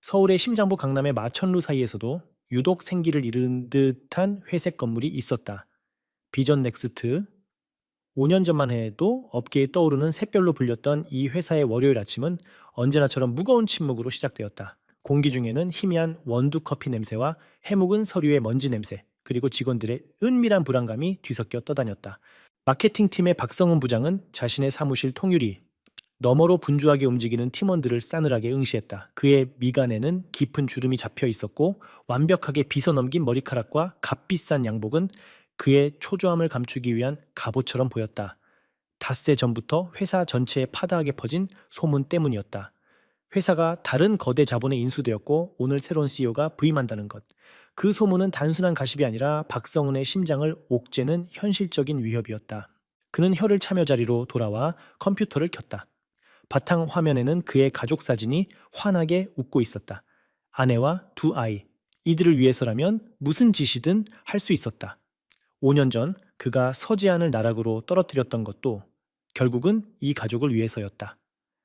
서울의 심장부 강남의 마천루 사이에서도 유독 생기를 잃은 듯한 회색 건물이 있었다. 비전 넥스트. 5년 전만 해도 업계에 떠오르는 샛별로 불렸던 이 회사의 월요일 아침은 언제나처럼 무거운 침묵으로 시작되었다. 공기 중에는 희미한 원두 커피 냄새와 해묵은 서류의 먼지 냄새, 그리고 직원들의 은밀한 불안감이 뒤섞여 떠다녔다. 마케팅팀의 박성훈 부장은 자신의 사무실 통유리 너머로 분주하게 움직이는 팀원들을 싸늘하게 응시했다. 그의 미간에는 깊은 주름이 잡혀 있었고 완벽하게 빗어 넘긴 머리카락과 값비싼 양복은 그의 초조함을 감추기 위한 갑옷처럼 보였다. 닷새 전부터 회사 전체에 파다하게 퍼진 소문 때문이었다. 회사가 다른 거대 자본에 인수되었고 오늘 새로운 CEO가 부임한다는 것. 그 소문은 단순한 가십이 아니라 박성훈의 심장을 옥죄는 현실적인 위협이었다. 그는 혀를 차며 자리로 돌아와 컴퓨터를 켰다. 바탕 화면에는 그의 가족 사진이 환하게 웃고 있었다. 아내와 두 아이. 이들을 위해서라면 무슨 짓이든 할 수 있었다. 5년 전 그가 서지안을 나락으로 떨어뜨렸던 것도 결국은 이 가족을 위해서였다.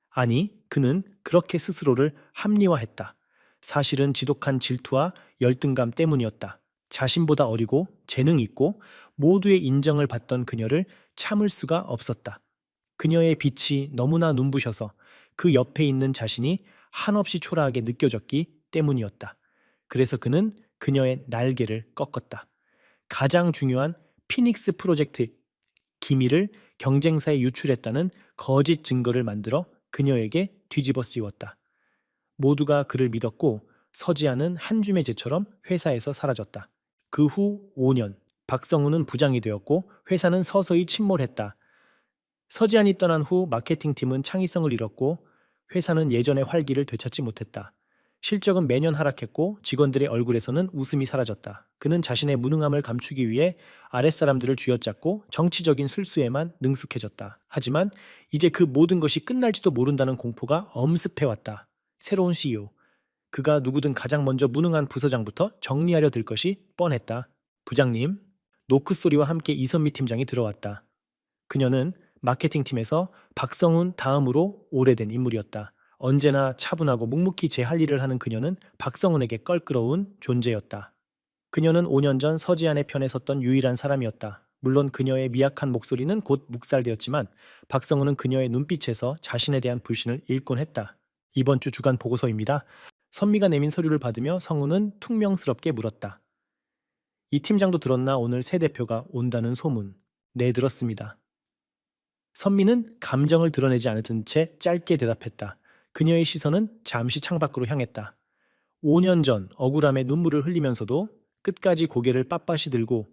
아니, 그는 그렇게 스스로를 합리화했다. 사실은 지독한 질투와 열등감 때문이었다. 자신보다 어리고 재능 있고 모두의 인정을 받던 그녀를 참을 수가 없었다. 그녀의 빛이 너무나 눈부셔서 그 옆에 있는 자신이 한없이 초라하게 느껴졌기 때문이었다. 그래서 그는 그녀의 날개를 꺾었다. 가장 중요한 피닉스 프로젝트 기밀을 경쟁사에 유출했다는 거짓 증거를 만들어 그녀에게 뒤집어 씌웠다. 모두가 그를 믿었고 서지아는 한 줌의 재처럼 회사에서 사라졌다. 그 후 5년, 박성우는 부장이 되었고 회사는 서서히 침몰했다. 서지안이 떠난 후 마케팅팀은 창의성을 잃었고 회사는 예전의 활기를 되찾지 못했다. 실적은 매년 하락했고 직원들의 얼굴에서는 웃음이 사라졌다. 그는 자신의 무능함을 감추기 위해 아랫사람들을 쥐어짰고 정치적인 술수에만 능숙해졌다. 하지만 이제 그 모든 것이 끝날지도 모른다는 공포가 엄습해왔다. 새로운 CEO. 그가 누구든 가장 먼저 무능한 부서장부터 정리하려 들 것이 뻔했다. 부장님, 노크 소리와 함께 이선미 팀장이 들어왔다. 그녀는 마케팅팀에서 박성훈 다음으로 오래된 인물이었다. 언제나 차분하고 묵묵히 제 할 일을 하는 그녀는 박성훈에게 껄끄러운 존재였다. 그녀는 5년 전 서지안의 편에 섰던 유일한 사람이었다. 물론 그녀의 미약한 목소리는 곧 묵살되었지만 박성훈은 그녀의 눈빛에서 자신에 대한 불신을 읽곤 했다. 이번 주 주간 보고서입니다. 선미가 내민 서류를 받으며 성훈은 퉁명스럽게 물었다. 이 팀장도 들었나 오늘 새 대표가 온다는 소문. 네, 들었습니다. 선미는 감정을 드러내지 않은 채 짧게 대답했다. 그녀의 시선은 잠시 창밖으로 향했다. 5년 전 억울함에 눈물을 흘리면서도 끝까지 고개를 빳빳이 들고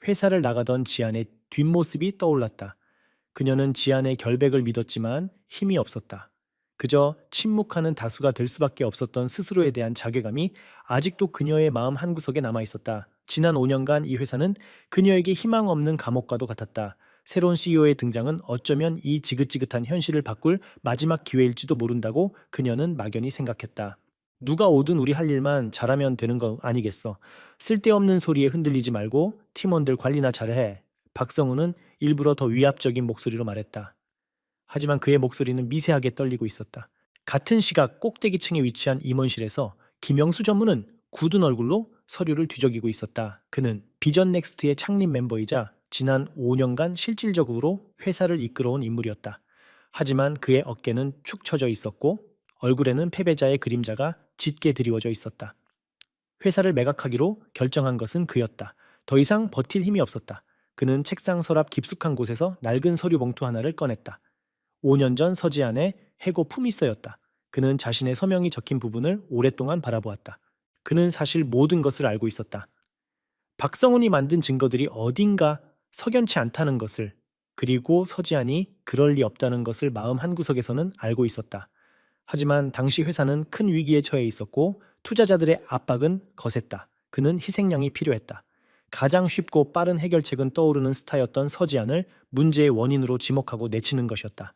회사를 나가던 지안의 뒷모습이 떠올랐다. 그녀는 지안의 결백을 믿었지만 힘이 없었다. 그저 침묵하는 다수가 될 수밖에 없었던 스스로에 대한 자괴감이 아직도 그녀의 마음 한구석에 남아 있었다. 지난 5년간 이 회사는 그녀에게 희망 없는 감옥과도 같았다. 새로운 CEO의 등장은 어쩌면 이 지긋지긋한 현실을 바꿀 마지막 기회일지도 모른다고 그녀는 막연히 생각했다. 누가 오든 우리 할 일만 잘하면 되는 거 아니겠어. 쓸데없는 소리에 흔들리지 말고 팀원들 관리나 잘해. 박성우는 일부러 더 위압적인 목소리로 말했다. 하지만 그의 목소리는 미세하게 떨리고 있었다. 같은 시각 꼭대기층에 위치한 임원실에서 김영수 전무는 굳은 얼굴로 서류를 뒤적이고 있었다. 그는 비전 넥스트의 창립 멤버이자 지난 5년간 실질적으로 회사를 이끌어온 인물이었다. 하지만 그의 어깨는 축 처져 있었고 얼굴에는 패배자의 그림자가 짙게 드리워져 있었다. 회사를 매각하기로 결정한 것은 그였다. 더 이상 버틸 힘이 없었다. 그는 책상 서랍 깊숙한 곳에서 낡은 서류 봉투 하나를 꺼냈다. 5년 전 서지안의 해고 품있어였다. 그는 자신의 서명이 적힌 부분을 오랫동안 바라보았다. 그는 사실 모든 것을 알고 있었다. 박성훈이 만든 증거들이 어딘가 석연치 않다는 것을, 그리고 서지안이 그럴 리 없다는 것을 마음 한구석에서는 알고 있었다. 하지만 당시 회사는 큰 위기에 처해 있었고 투자자들의 압박은 거셌다. 그는 희생양이 필요했다. 가장 쉽고 빠른 해결책은 떠오르는 스타였던 서지안을 문제의 원인으로 지목하고 내치는 것이었다.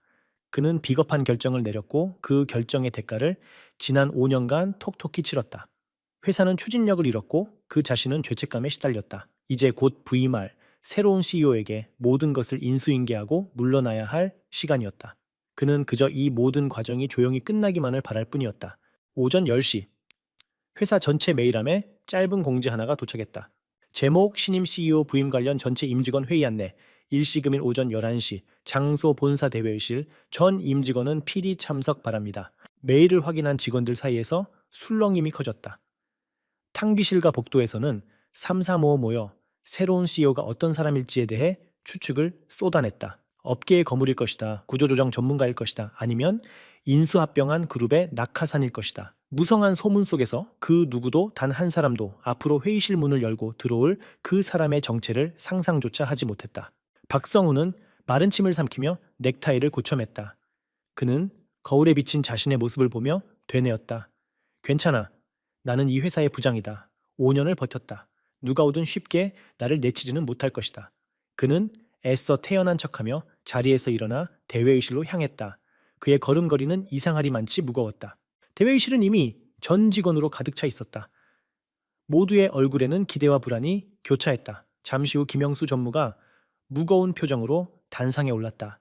그는 비겁한 결정을 내렸고 그 결정의 대가를 지난 5년간 톡톡히 치렀다. 회사는 추진력을 잃었고 그 자신은 죄책감에 시달렸다. 이제 곧 부임할 새로운 CEO에게 모든 것을 인수인계하고 물러나야 할 시간이었다. 그는 그저 이 모든 과정이 조용히 끝나기만을 바랄 뿐이었다. 오전 10시. 회사 전체 메일함에 짧은 공지 하나가 도착했다. 제목 신임 CEO 부임 관련 전체 임직원 회의 안내. 일시금일 오전 11시. 장소 본사 대회의실. 전 임직원은 필히 참석 바랍니다. 메일을 확인한 직원들 사이에서 술렁임이 커졌다. 탕비실과 복도에서는 삼삼오오 모여 새로운 CEO가 어떤 사람일지에 대해 추측을 쏟아냈다. 업계에 거물일 것이다. 구조조정 전문가일 것이다. 아니면 인수합병한 그룹의 낙하산일 것이다. 무성한 소문 속에서 그 누구도 단 한 사람도 앞으로 회의실 문을 열고 들어올 그 사람의 정체를 상상조차 하지 못했다. 박성우는 마른 침을 삼키며 넥타이를 고쳐맸다. 그는 거울에 비친 자신의 모습을 보며 되뇌었다. 괜찮아. 나는 이 회사의 부장이다. 5년을 버텼다. 누가 오든 쉽게 나를 내치지는 못할 것이다. 그는 애써 태연한 척하며 자리에서 일어나 대회의실로 향했다. 그의 걸음걸이는 이상하리 많지 무거웠다. 대회의실은 이미 전 직원으로 가득 차 있었다. 모두의 얼굴에는 기대와 불안이 교차했다. 잠시 후 김영수 전무가 무거운 표정으로 단상에 올랐다.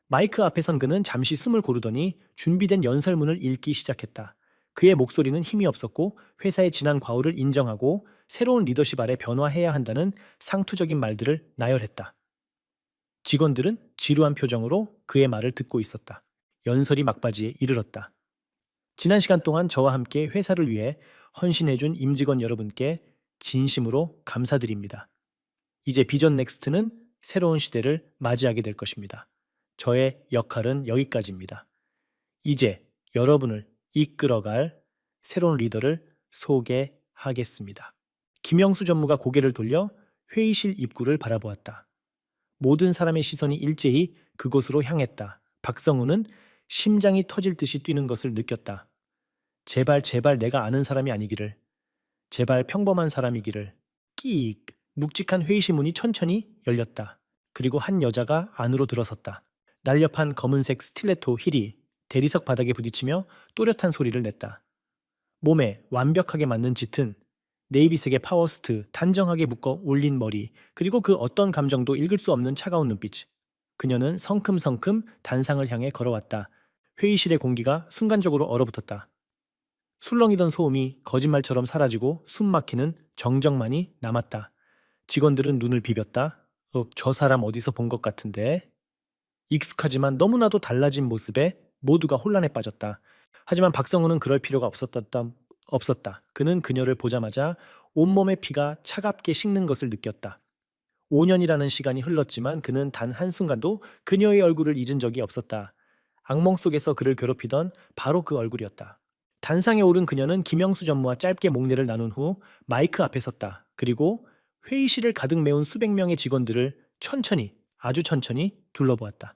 마이크 앞에 선 그는 잠시 숨을 고르더니 준비된 연설문을 읽기 시작했다. 그의 목소리는 힘이 없었고 회사의 지난 과오를 인정하고 새로운 리더십 아래 변화해야 한다는 상투적인 말들을 나열했다. 직원들은 지루한 표정으로 그의 말을 듣고 있었다. 연설이 막바지에 이르렀다. 지난 시간 동안 저와 함께 회사를 위해 헌신해준 임직원 여러분께 진심으로 감사드립니다. 이제 비전 넥스트는 새로운 시대를 맞이하게 될 것입니다. 저의 역할은 여기까지입니다. 이제 여러분을 이끌어갈 새로운 리더를 소개하겠습니다. 김영수 전무가 고개를 돌려 회의실 입구를 바라보았다. 모든 사람의 시선이 일제히 그곳으로 향했다. 박성우는 심장이 터질 듯이 뛰는 것을 느꼈다. 제발 제발 내가 아는 사람이 아니기를. 제발 평범한 사람이기를. 끼익. 묵직한 회의실 문이 천천히 열렸다. 그리고 한 여자가 안으로 들어섰다. 날렵한 검은색 스틸레토 힐이 대리석 바닥에 부딪히며 또렷한 소리를 냈다. 몸에 완벽하게 맞는 짙은 네이비색의 파워스트, 단정하게 묶어 올린 머리, 그리고 그 어떤 감정도 읽을 수 없는 차가운 눈빛. 그녀는 성큼성큼 단상을 향해 걸어왔다. 회의실의 공기가 순간적으로 얼어붙었다. 술렁이던 소음이 거짓말처럼 사라지고 숨막히는 정적만이 남았다. 직원들은 눈을 비볐다. 저 사람 어디서 본 것 같은데. 익숙하지만 너무나도 달라진 모습에 모두가 혼란에 빠졌다. 하지만 박성우는 그럴 필요가 없었다. 그는 그녀를 보자마자 온몸의 피가 차갑게 식는 것을 느꼈다. 5년이라는 시간이 흘렀지만 그는 단 한순간도 그녀의 얼굴을 잊은 적이 없었다. 악몽 속에서 그를 괴롭히던 바로 그 얼굴이었다. 단상에 오른 그녀는 김영수 전무와 짧게 목례를 나눈 후 마이크 앞에 섰다. 그리고 회의실을 가득 메운 수백 명의 직원들을 천천히, 아주 천천히 둘러보았다.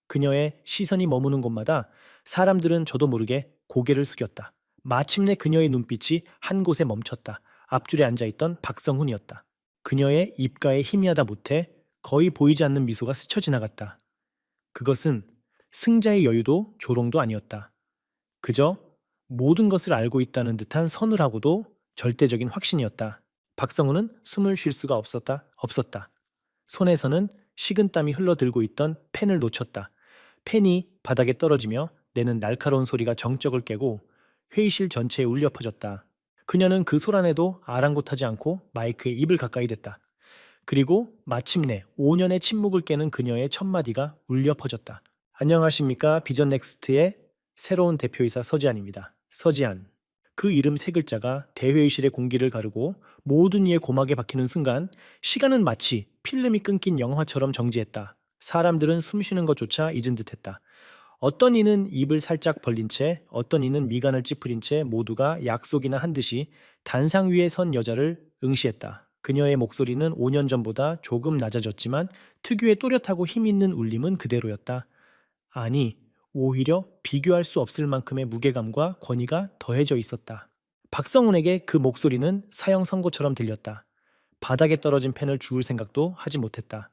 그녀의 시선이 머무는 곳마다 사람들은 저도 모르게 고개를 숙였다. 마침내 그녀의 눈빛이 한 곳에 멈췄다. 앞줄에 앉아있던 박성훈이었다. 그녀의 입가에 희미하다 못해 거의 보이지 않는 미소가 스쳐 지나갔다. 그것은 승자의 여유도 조롱도 아니었다. 그저 모든 것을 알고 있다는 듯한 서늘하고도 절대적인 확신이었다. 박성훈은 숨을 쉴 수가 없었다. 손에서는 식은땀이 흘러들고 있던 펜을 놓쳤다. 펜이 바닥에 떨어지며 내는 날카로운 소리가 정적을 깨고 회의실 전체에 울려 퍼졌다. 그녀는 그 소란에도 아랑곳하지 않고 마이크에 입을 가까이 댔다. 그리고 마침내 5년의 침묵을 깨는 그녀의 첫마디가 울려 퍼졌다. 안녕하십니까? 비전 넥스트의 새로운 대표이사 서지안입니다. 서지안. 그 이름 세 글자가 대회의실의 공기를 가르고 모든 이의 고막에 박히는 순간 시간은 마치 필름이 끊긴 영화처럼 정지했다. 사람들은 숨쉬는 것조차 잊은 듯했다. 어떤 이는 입을 살짝 벌린 채, 어떤 이는 미간을 찌푸린 채 모두가 약속이나 한 듯이 단상 위에 선 여자를 응시했다. 그녀의 목소리는 5년 전보다 조금 낮아졌지만 특유의 또렷하고 힘있는 울림은 그대로였다. 아니, 오히려 비교할 수 없을 만큼의 무게감과 권위가 더해져 있었다. 박성훈에게 그 목소리는 사형 선고처럼 들렸다. 바닥에 떨어진 펜을 주울 생각도 하지 못했다.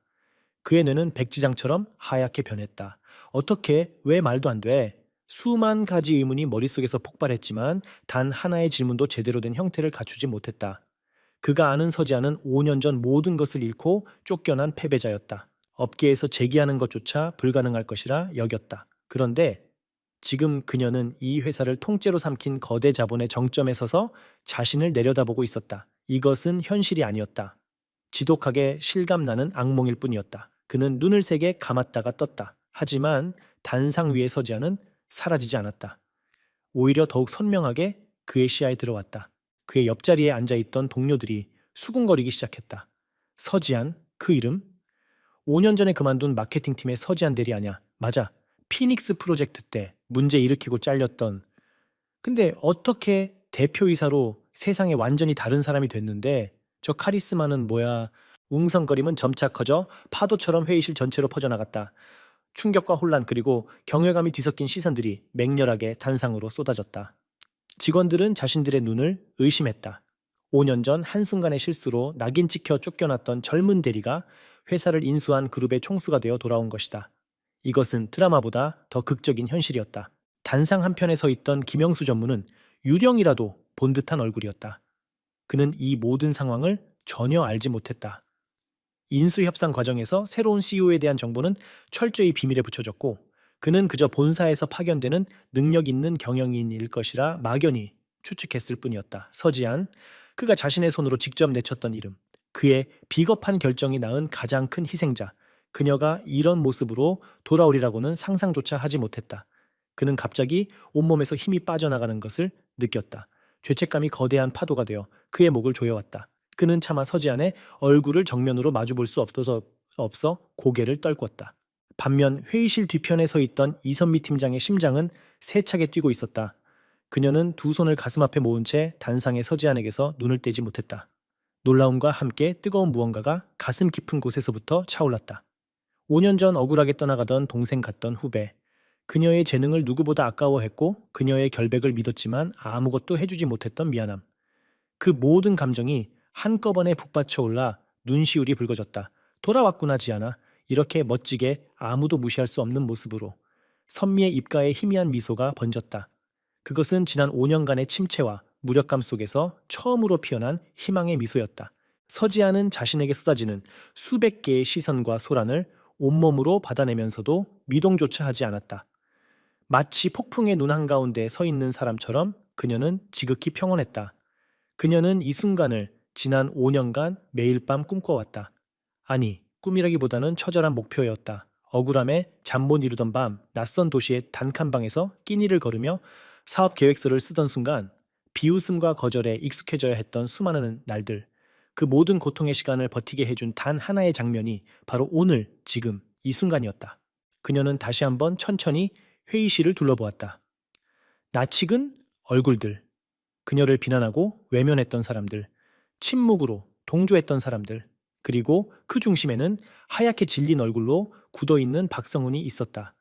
그의 뇌는 백지장처럼 하얗게 변했다. 어떻게, 왜 말도 안 돼? 수만 가지 의문이 머릿속에서 폭발했지만 단 하나의 질문도 제대로 된 형태를 갖추지 못했다. 그가 아는 서지아는 5년 전 모든 것을 잃고 쫓겨난 패배자였다. 업계에서 재기하는 것조차 불가능할 것이라 여겼다. 그런데 지금 그녀는 이 회사를 통째로 삼킨 거대 자본의 정점에 서서 자신을 내려다보고 있었다. 이것은 현실이 아니었다. 지독하게 실감나는 악몽일 뿐이었다. 그는 눈을 세게 감았다가 떴다. 하지만 단상 위의 서지아는 사라지지 않았다. 오히려 더욱 선명하게 그의 시야에 들어왔다. 그의 옆자리에 앉아있던 동료들이 수군거리기 시작했다. 서지안, 그 이름? 5년 전에 그만둔 마케팅팀의 서지안 대리 아냐? 맞아. 피닉스 프로젝트 때 문제 일으키고 잘렸던. 근데 어떻게 대표이사로 세상에 완전히 다른 사람이 됐는데 저 카리스마는 뭐야? 웅성거림은 점차 커져 파도처럼 회의실 전체로 퍼져나갔다. 충격과 혼란 그리고 경외감이 뒤섞인 시선들이 맹렬하게 단상으로 쏟아졌다. 직원들은 자신들의 눈을 의심했다. 5년 전 한순간의 실수로 낙인 찍혀 쫓겨났던 젊은 대리가 회사를 인수한 그룹의 총수가 되어 돌아온 것이다. 이것은 드라마보다 더 극적인 현실이었다. 단상 한편에 서 있던 김영수 전무는 유령이라도 본 듯한 얼굴이었다. 그는 이 모든 상황을 전혀 알지 못했다. 인수 협상 과정에서 새로운 CEO에 대한 정보는 철저히 비밀에 붙여졌고, 그는 그저 본사에서 파견되는 능력 있는 경영인일 것이라 막연히 추측했을 뿐이었다. 서지안, 그가 자신의 손으로 직접 내쳤던 이름, 그의 비겁한 결정이 낳은 가장 큰 희생자, 그녀가 이런 모습으로 돌아오리라고는 상상조차 하지 못했다. 그는 갑자기 온몸에서 힘이 빠져나가는 것을 느꼈다. 죄책감이 거대한 파도가 되어 그의 목을 조여왔다. 그는 차마 서지안의 얼굴을 정면으로 마주볼 수 없어 고개를 떨궜다. 반면 회의실 뒤편에 서 있던 이선미 팀장의 심장은 세차게 뛰고 있었다. 그녀는 두 손을 가슴 앞에 모은 채 단상의 서지안에게서 눈을 떼지 못했다. 놀라움과 함께 뜨거운 무언가가 가슴 깊은 곳에서부터 차올랐다. 5년 전 억울하게 떠나가던 동생 같던 후배. 그녀의 재능을 누구보다 아까워했고 그녀의 결백을 믿었지만 아무것도 해주지 못했던 미안함. 그 모든 감정이 한꺼번에 북받쳐 올라 눈시울이 붉어졌다. 돌아왔구나 지아나. 이렇게 멋지게 아무도 무시할 수 없는 모습으로. 선미의 입가에 희미한 미소가 번졌다. 그것은 지난 5년간의 침체와 무력감 속에서 처음으로 피어난 희망의 미소였다. 서지아는 자신에게 쏟아지는 수백 개의 시선과 소란을 온몸으로 받아내면서도 미동조차 하지 않았다. 마치 폭풍의 눈 한가운데 서 있는 사람처럼 그녀는 지극히 평온했다. 그녀는 이 순간을 지난 5년간 매일 밤 꿈꿔왔다. 아니, 꿈이라기보다는 처절한 목표였다. 억울함에 잠 못 이루던 밤, 낯선 도시의 단칸방에서 끼니를 걸으며 사업 계획서를 쓰던 순간, 비웃음과 거절에 익숙해져야 했던 수많은 날들, 그 모든 고통의 시간을 버티게 해준 단 하나의 장면이 바로 오늘, 지금, 이 순간이었다. 그녀는 다시 한번 천천히 회의실을 둘러보았다. 낯익은 얼굴들, 그녀를 비난하고 외면했던 사람들, 침묵으로 동조했던 사람들, 그리고 그 중심에는 하얗게 질린 얼굴로 굳어있는 박성훈이 있었다.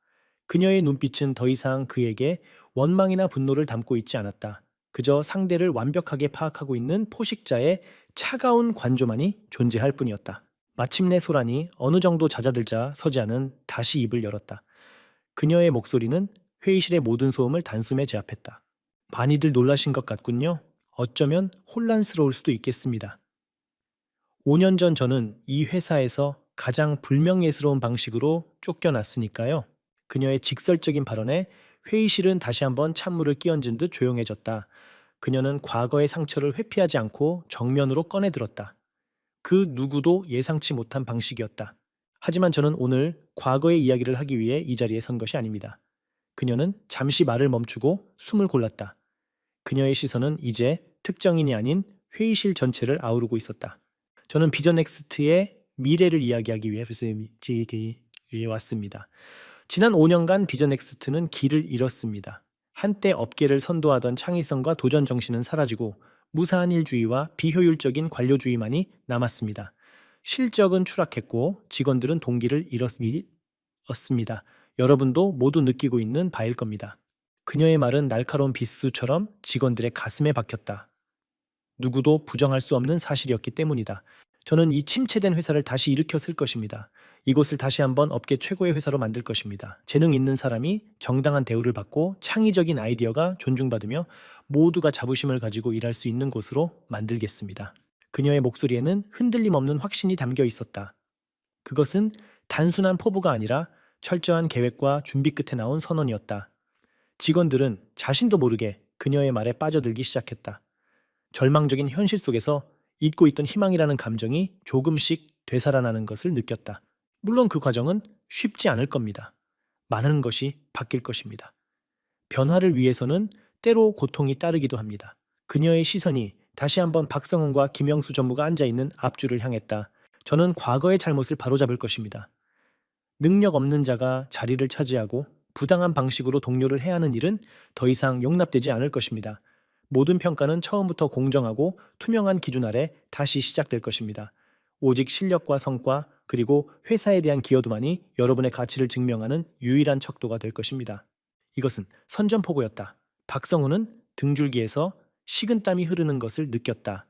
그녀의 눈빛은 더 이상 그에게 원망이나 분노를 담고 있지 않았다. 그저 상대를 완벽하게 파악하고 있는 포식자의 차가운 관조만이 존재할 뿐이었다. 마침내 소란이 어느 정도 잦아들자 서지아는 다시 입을 열었다. 그녀의 목소리는 회의실의 모든 소음을 단숨에 제압했다. 많이들 놀라신 것 같군요. 어쩌면 혼란스러울 수도 있겠습니다. 5년 전 저는 이 회사에서 가장 불명예스러운 방식으로 쫓겨났으니까요. 그녀의 직설적인 발언에 회의실은 다시 한번 찬물을 끼얹은 듯 조용해졌다. 그녀는 과거의 상처를 회피하지 않고 정면으로 꺼내들었다. 그 누구도 예상치 못한 방식이었다. 하지만 저는 오늘 과거의 이야기를 하기 위해 이 자리에 선 것이 아닙니다. 그녀는 잠시 말을 멈추고 숨을 골랐다. 그녀의 시선은 이제 특정인이 아닌 회의실 전체를 아우르고 있었다. 저는 비전 넥스트의 미래를 이야기하기 위해 왔습니다. 지난 5년간 비전 넥스트는 길을 잃었습니다. 한때 업계를 선도하던 창의성과 도전 정신은 사라지고 무사한 일주의와 비효율적인 관료주의만이 남았습니다. 실적은 추락했고 직원들은 동기를 잃었습니다. 여러분도 모두 느끼고 있는 바일 겁니다. 그녀의 말은 날카로운 빗수처럼 직원들의 가슴에 박혔다. 누구도 부정할 수 없는 사실이었기 때문이다. 저는 이 침체된 회사를 다시 일으켜 쓸 것입니다. 이곳을 다시 한번 업계 최고의 회사로 만들 것입니다. 재능 있는 사람이 정당한 대우를 받고 창의적인 아이디어가 존중받으며 모두가 자부심을 가지고 일할 수 있는 곳으로 만들겠습니다. 그녀의 목소리에는 흔들림 없는 확신이 담겨 있었다. 그것은 단순한 포부가 아니라 철저한 계획과 준비 끝에 나온 선언이었다. 직원들은 자신도 모르게 그녀의 말에 빠져들기 시작했다. 절망적인 현실 속에서 잊고 있던 희망이라는 감정이 조금씩 되살아나는 것을 느꼈다. 물론 그 과정은 쉽지 않을 겁니다. 많은 것이 바뀔 것입니다. 변화를 위해서는 때로 고통이 따르기도 합니다. 그녀의 시선이 다시 한번 박성훈과 김영수 전무가 앉아있는 앞줄을 향했다. 저는 과거의 잘못을 바로잡을 것입니다. 능력 없는 자가 자리를 차지하고 부당한 방식으로 동료를 해하는 일은 더 이상 용납되지 않을 것입니다. 모든 평가는 처음부터 공정하고 투명한 기준 아래 다시 시작될 것입니다. 오직 실력과 성과 그리고 회사에 대한 기여도만이 여러분의 가치를 증명하는 유일한 척도가 될 것입니다. 이것은 선전포고였다. 박성우는 등줄기에서 식은땀이 흐르는 것을 느꼈다.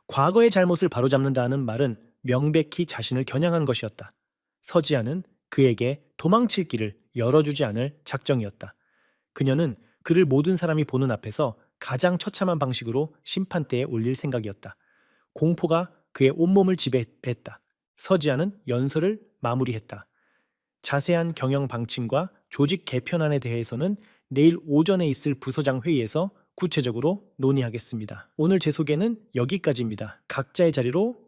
과거의 잘못을 바로잡는다는 말은 명백히 자신을 겨냥한 것이었다. 서지아는 그에게 도망칠 길을 열어주지 않을 작정이었다. 그녀는 그를 모든 사람이 보는 앞에서 가장 처참한 방식으로 심판대에 올릴 생각이었다. 공포가 그의 온몸을 지배했다. 서지아는 연설을 마무리했다. 자세한 경영 방침과 조직 개편안에 대해서는 내일 오전에 있을 부서장 회의에서 구체적으로 논의하겠습니다. 오늘 제 소개는 여기까지입니다. 각자의 자리로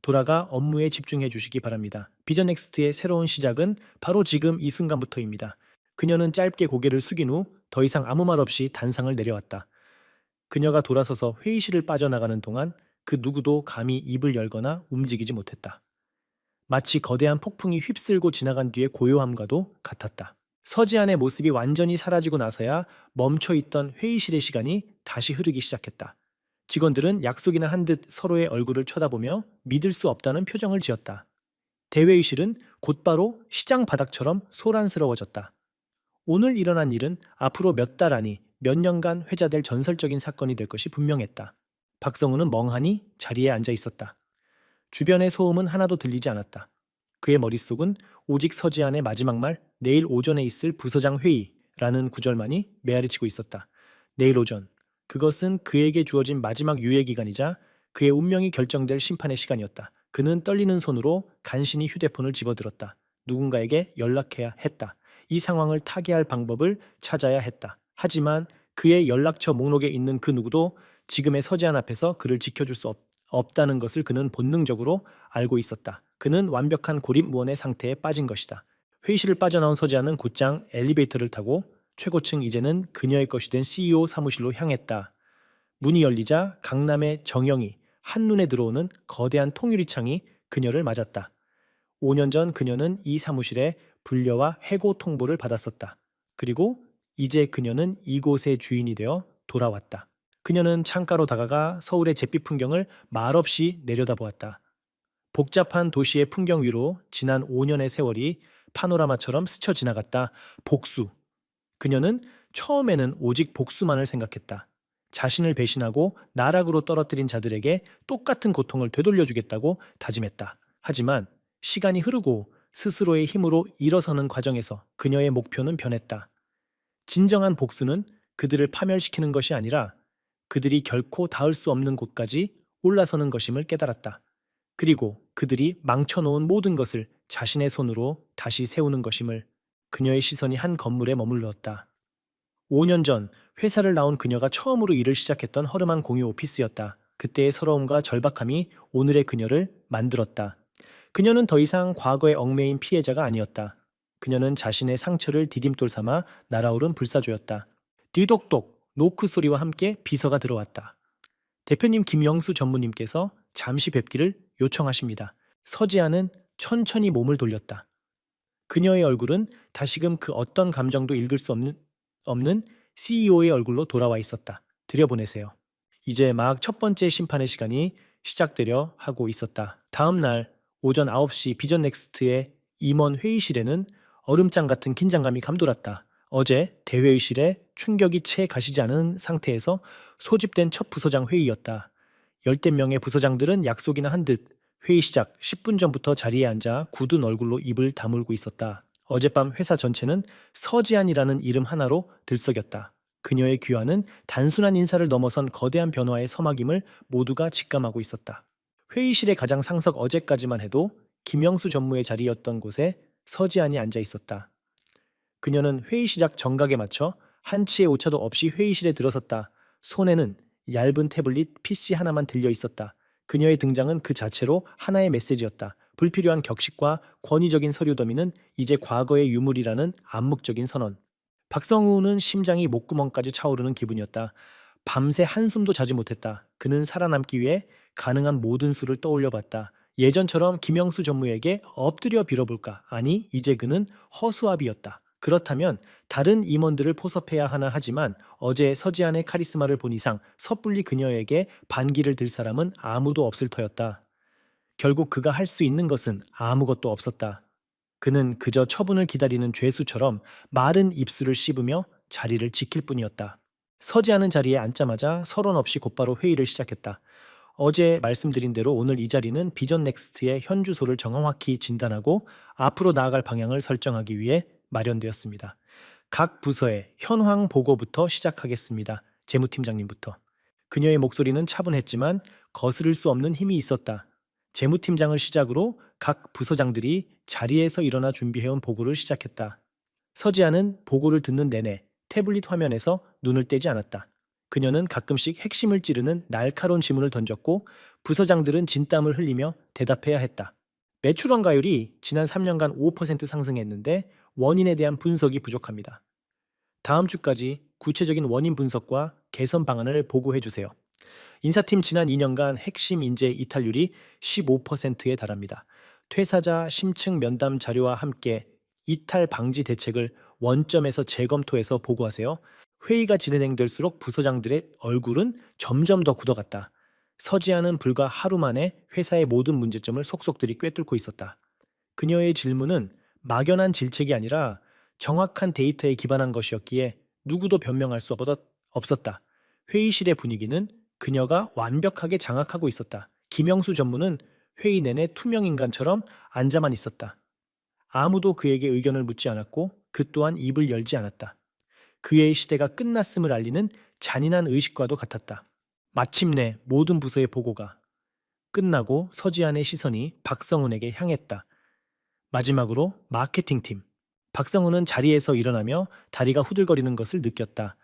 돌아가 업무에 집중해 주시기 바랍니다. 비전 넥스트의 새로운 시작은 바로 지금 이 순간부터입니다. 그녀는 짧게 고개를 숙인 후 더 이상 아무 말 없이 단상을 내려왔다. 그녀가 돌아서서 회의실을 빠져나가는 동안 그 누구도 감히 입을 열거나 움직이지 못했다. 마치 거대한 폭풍이 휩쓸고 지나간 뒤의 고요함과도 같았다. 서지안의 모습이 완전히 사라지고 나서야 멈춰있던 회의실의 시간이 다시 흐르기 시작했다. 직원들은 약속이나 한 듯 서로의 얼굴을 쳐다보며 믿을 수 없다는 표정을 지었다. 대회의실은 곧바로 시장 바닥처럼 소란스러워졌다. 오늘 일어난 일은 앞으로 몇 달 아니 몇 년간 회자될 전설적인 사건이 될 것이 분명했다. 박성우는 멍하니 자리에 앉아 있었다. 주변의 소음은 하나도 들리지 않았다. 그의 머릿속은 오직 서지안의 마지막 말 내일 오전에 있을 부서장 회의라는 구절만이 메아리치고 있었다. 내일 오전. 그것은 그에게 주어진 마지막 유예 기간이자 그의 운명이 결정될 심판의 시간이었다. 그는 떨리는 손으로 간신히 휴대폰을 집어들었다. 누군가에게 연락해야 했다. 이 상황을 타개할 방법을 찾아야 했다. 하지만 그의 연락처 목록에 있는 그 누구도 지금의 서지안 앞에서 그를 지켜줄 수 없다는 것을 그는 본능적으로 알고 있었다. 그는 완벽한 고립무원의 상태에 빠진 것이다. 회의실을 빠져나온 서지안은 곧장 엘리베이터를 타고 최고층 이제는 그녀의 것이 된 CEO 사무실로 향했다. 문이 열리자 강남의 정영이 한눈에 들어오는 거대한 통유리창이 그녀를 맞았다. 5년 전 그녀는 이 사무실에 불려와 해고 통보를 받았었다. 그리고 이제 그녀는 이곳의 주인이 되어 돌아왔다. 그녀는 창가로 다가가 서울의 잿빛 풍경을 말없이 내려다보았다. 복잡한 도시의 풍경 위로 지난 5년의 세월이 파노라마처럼 스쳐 지나갔다. 복수. 그녀는 처음에는 오직 복수만을 생각했다. 자신을 배신하고 나락으로 떨어뜨린 자들에게 똑같은 고통을 되돌려주겠다고 다짐했다. 하지만 시간이 흐르고 스스로의 힘으로 일어서는 과정에서 그녀의 목표는 변했다. 진정한 복수는 그들을 파멸시키는 것이 아니라 그들이 결코 닿을 수 없는 곳까지 올라서는 것임을 깨달았다. 그리고 그들이 망쳐놓은 모든 것을 자신의 손으로 다시 세우는 것임을. 그녀의 시선이 한 건물에 머물렀다. 5년 전 회사를 나온 그녀가 처음으로 일을 시작했던 허름한 공유 오피스였다. 그때의 서러움과 절박함이 오늘의 그녀를 만들었다. 그녀는 더 이상 과거의 얽매인 피해자가 아니었다. 그녀는 자신의 상처를 디딤돌 삼아 날아오른 불사조였다. 뒤독독 노크 소리와 함께 비서가 들어왔다. 대표님 김영수 전무님께서 잠시 뵙기를 요청하십니다. 서지아는 천천히 몸을 돌렸다. 그녀의 얼굴은 다시금 그 어떤 감정도 읽을 수 없는 CEO의 얼굴로 돌아와 있었다. 들여보내세요. 이제 막 첫 번째 심판의 시간이 시작되려 하고 있었다. 다음 날 오전 9시 비전 넥스트의 임원 회의실에는 얼음장 같은 긴장감이 감돌았다. 어제 대회의실에 충격이 채 가시지 않은 상태에서 소집된 첫 부서장 회의였다. 열댓 명의 부서장들은 약속이나 한 듯 회의 시작 10분 전부터 자리에 앉아 굳은 얼굴로 입을 다물고 있었다. 어젯밤 회사 전체는 서지안이라는 이름 하나로 들썩였다. 그녀의 귀환은 단순한 인사를 넘어선 거대한 변화의 서막임을 모두가 직감하고 있었다. 회의실의 가장 상석 어제까지만 해도 김영수 전무의 자리였던 곳에 서지안이 앉아 있었다. 그녀는 회의 시작 정각에 맞춰 한치의 오차도 없이 회의실에 들어섰다. 손에는 얇은 태블릿 PC 하나만 들려 있었다. 그녀의 등장은 그 자체로 하나의 메시지였다. 불필요한 격식과 권위적인 서류 더미는 이제 과거의 유물이라는 암묵적인 선언. 박성우는 심장이 목구멍까지 차오르는 기분이었다. 밤새 한숨도 자지 못했다. 그는 살아남기 위해 가능한 모든 수를 떠올려 봤다. 예전처럼 김영수 전무에게 엎드려 빌어볼까? 아니, 이제 그는 허수아비였다. 그렇다면 다른 임원들을 포섭해야 하나 하지만 어제 서지안의 카리스마를 본 이상 섣불리 그녀에게 반기를 들 사람은 아무도 없을 터였다. 결국 그가 할 수 있는 것은 아무것도 없었다. 그는 그저 처분을 기다리는 죄수처럼 마른 입술을 씹으며 자리를 지킬 뿐이었다. 서지 않은 자리에 앉자마자 서론 없이 곧바로 회의를 시작했다. 어제 말씀드린 대로 오늘 이 자리는 비전 넥스트의 현 주소를 정확히 진단하고 앞으로 나아갈 방향을 설정하기 위해 마련되었습니다. 각 부서의 현황 보고부터 시작하겠습니다. 재무팀장님부터. 그녀의 목소리는 차분했지만 거스를 수 없는 힘이 있었다. 재무팀장을 시작으로 각 부서장들이 자리에서 일어나 준비해온 보고를 시작했다. 서지아는 보고를 듣는 내내 태블릿 화면에서 눈을 떼지 않았다. 그녀는 가끔씩 핵심을 찌르는 날카로운 질문을 던졌고 부서장들은 진땀을 흘리며 대답해야 했다. 매출 원가율이 지난 3년간 5% 상승했는데 원인에 대한 분석이 부족합니다. 다음 주까지 구체적인 원인 분석과 개선 방안을 보고해 주세요. 인사팀 지난 2년간 핵심 인재 이탈률이 15%에 달합니다. 퇴사자 심층 면담 자료와 함께 이탈 방지 대책을 원점에서 재검토해서 보고하세요. 회의가 진행될수록 부서장들의 얼굴은 점점 더 굳어갔다. 서지아는 불과 하루 만에 회사의 모든 문제점을 속속들이 꿰뚫고 있었다. 그녀의 질문은 막연한 질책이 아니라 정확한 데이터에 기반한 것이었기에 누구도 변명할 수 없었다. 회의실의 분위기는 그녀가 완벽하게 장악하고 있었다. 김영수 전무는 회의 내내 투명인간처럼 앉아만 있었다. 아무도 그에게 의견을 묻지 않았고 그 또한 입을 열지 않았다. 그의 시대가 끝났음을 알리는 잔인한 의식과도 같았다. 마침내 모든 부서의 보고가 끝나고 서지안의 시선이 박성훈에게 향했다. 마지막으로 마케팅팀. 박성훈은 자리에서 일어나며 다리가 후들거리는 것을 느꼈다.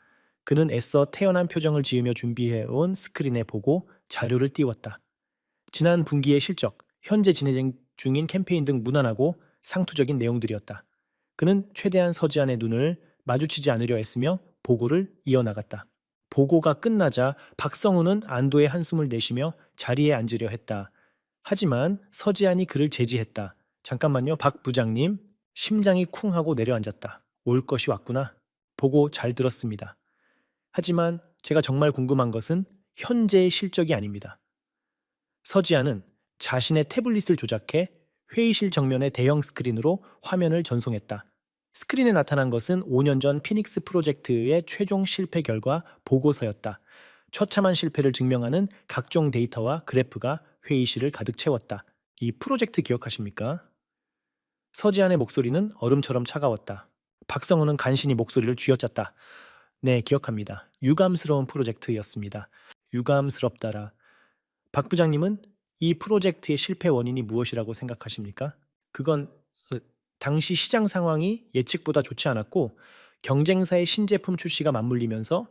그는 애써 태연한 표정을 지으며 준비해온 스크린에 보고 자료를 띄웠다. 지난 분기의 실적, 현재 진행 중인 캠페인 등 무난하고 상투적인 내용들이었다. 그는 최대한 서지안의 눈을 마주치지 않으려 했으며 보고를 이어나갔다. 보고가 끝나자 박성훈은 안도의 한숨을 내쉬며 자리에 앉으려 했다. 하지만 서지안이 그를 제지했다. 잠깐만요, 박 부장님. 심장이 쿵 하고 내려앉았다. 올 것이 왔구나. 보고 잘 들었습니다. 하지만 제가 정말 궁금한 것은 현재의 실적이 아닙니다. 서지아는 자신의 태블릿을 조작해 회의실 정면의 대형 스크린으로 화면을 전송했다. 스크린에 나타난 것은 5년 전 피닉스 프로젝트의 최종 실패 결과 보고서였다. 처참한 실패를 증명하는 각종 데이터와 그래프가 회의실을 가득 채웠다. 이 프로젝트 기억하십니까? 서지안의 목소리는 얼음처럼 차가웠다. 박성우는 간신히 목소리를 쥐어짰다. 네, 기억합니다. 유감스러운 프로젝트였습니다. 유감스럽다라. 박 부장님은 이 프로젝트의 실패 원인이 무엇이라고 생각하십니까? 그건 당시 시장 상황이 예측보다 좋지 않았고 경쟁사의 신제품 출시가 맞물리면서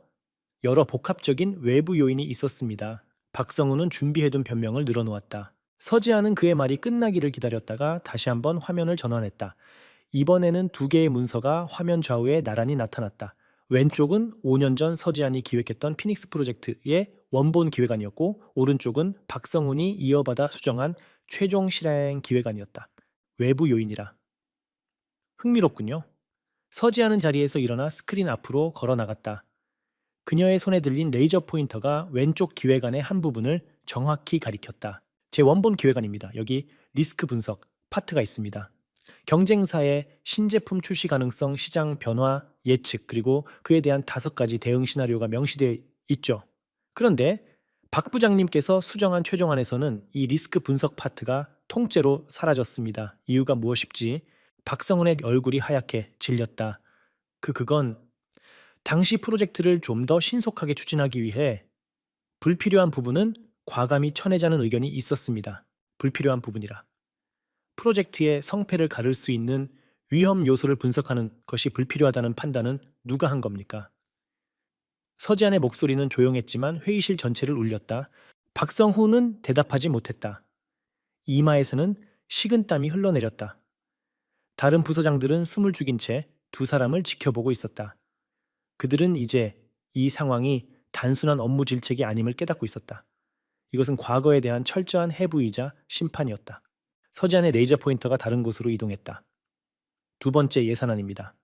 여러 복합적인 외부 요인이 있었습니다. 박성우는 준비해둔 변명을 늘어놓았다. 서지아는 그의 말이 끝나기를 기다렸다가 다시 한번 화면을 전환했다. 이번에는 두 개의 문서가 화면 좌우에 나란히 나타났다. 왼쪽은 5년 전 서지안이 기획했던 피닉스 프로젝트의 원본 기획안이었고 오른쪽은 박성훈이 이어받아 수정한 최종 실행 기획안이었다. 외부 요인이라. 흥미롭군요. 서지아는 자리에서 일어나 스크린 앞으로 걸어 나갔다. 그녀의 손에 들린 레이저 포인터가 왼쪽 기획안의 한 부분을 정확히 가리켰다. 제 원본 기획안입니다. 여기 리스크 분석 파트가 있습니다. 경쟁사의 신제품 출시 가능성, 시장 변화 예측, 그리고 그에 대한 5가지 대응 시나리오가 명시되어 있죠. 그런데 박 부장님께서 수정한 최종안에서는 이 리스크 분석 파트가 통째로 사라졌습니다. 이유가 무엇일지 박성훈의 얼굴이 하얗게 질렸다. 그건 당시 프로젝트를 좀 더 신속하게 추진하기 위해 불필요한 부분은 과감히 쳐내자는 의견이 있었습니다. 불필요한 부분이라. 프로젝트의 성패를 가를 수 있는 위험 요소를 분석하는 것이 불필요하다는 판단은 누가 한 겁니까? 서지안의 목소리는 조용했지만 회의실 전체를 울렸다. 박성훈은 대답하지 못했다. 이마에서는 식은땀이 흘러내렸다. 다른 부서장들은 숨을 죽인 채 두 사람을 지켜보고 있었다. 그들은 이제 이 상황이 단순한 업무 질책이 아님을 깨닫고 있었다. 이것은 과거에 대한 철저한 해부이자 심판이었다. 서지안의 레이저 포인터가 다른 곳으로 이동했다. 두 번째 예산안입니다.